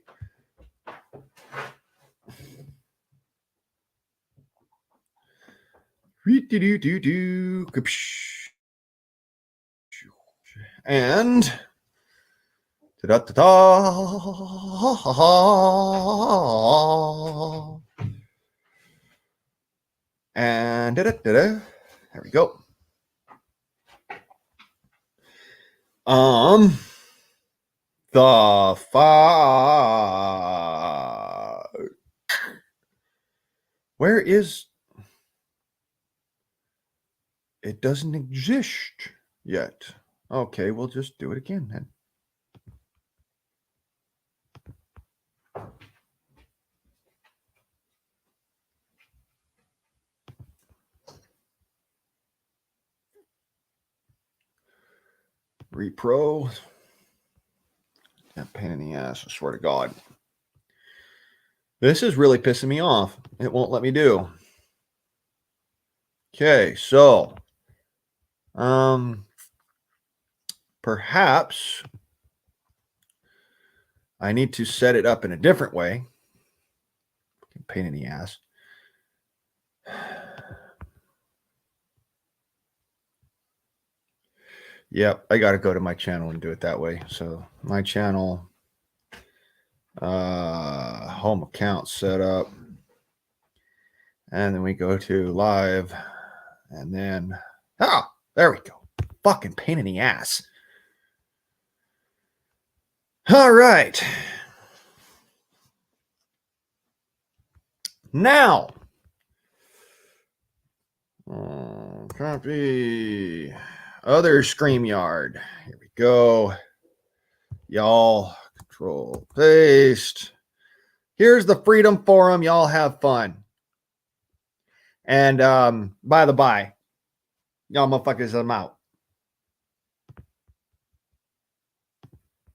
And and there we go. The fuck? Where is it? Doesn't exist yet. Okay, we'll just do it again then. Repro. That pain in the ass, I swear to God. This is really pissing me off. It won't let me do. Okay, so perhaps I need to set it up in a different way. Pain in the ass. Yep, I got to go to my channel and do it that way. So my channel, home account setup, and then we go to live, and then there we go. Fucking pain in the ass. All right. Now, copy other StreamYard. Here we go. Y'all, control paste. Here's the Freedom Forum. Y'all have fun. And by the by, y'all motherfuckers, I'm out.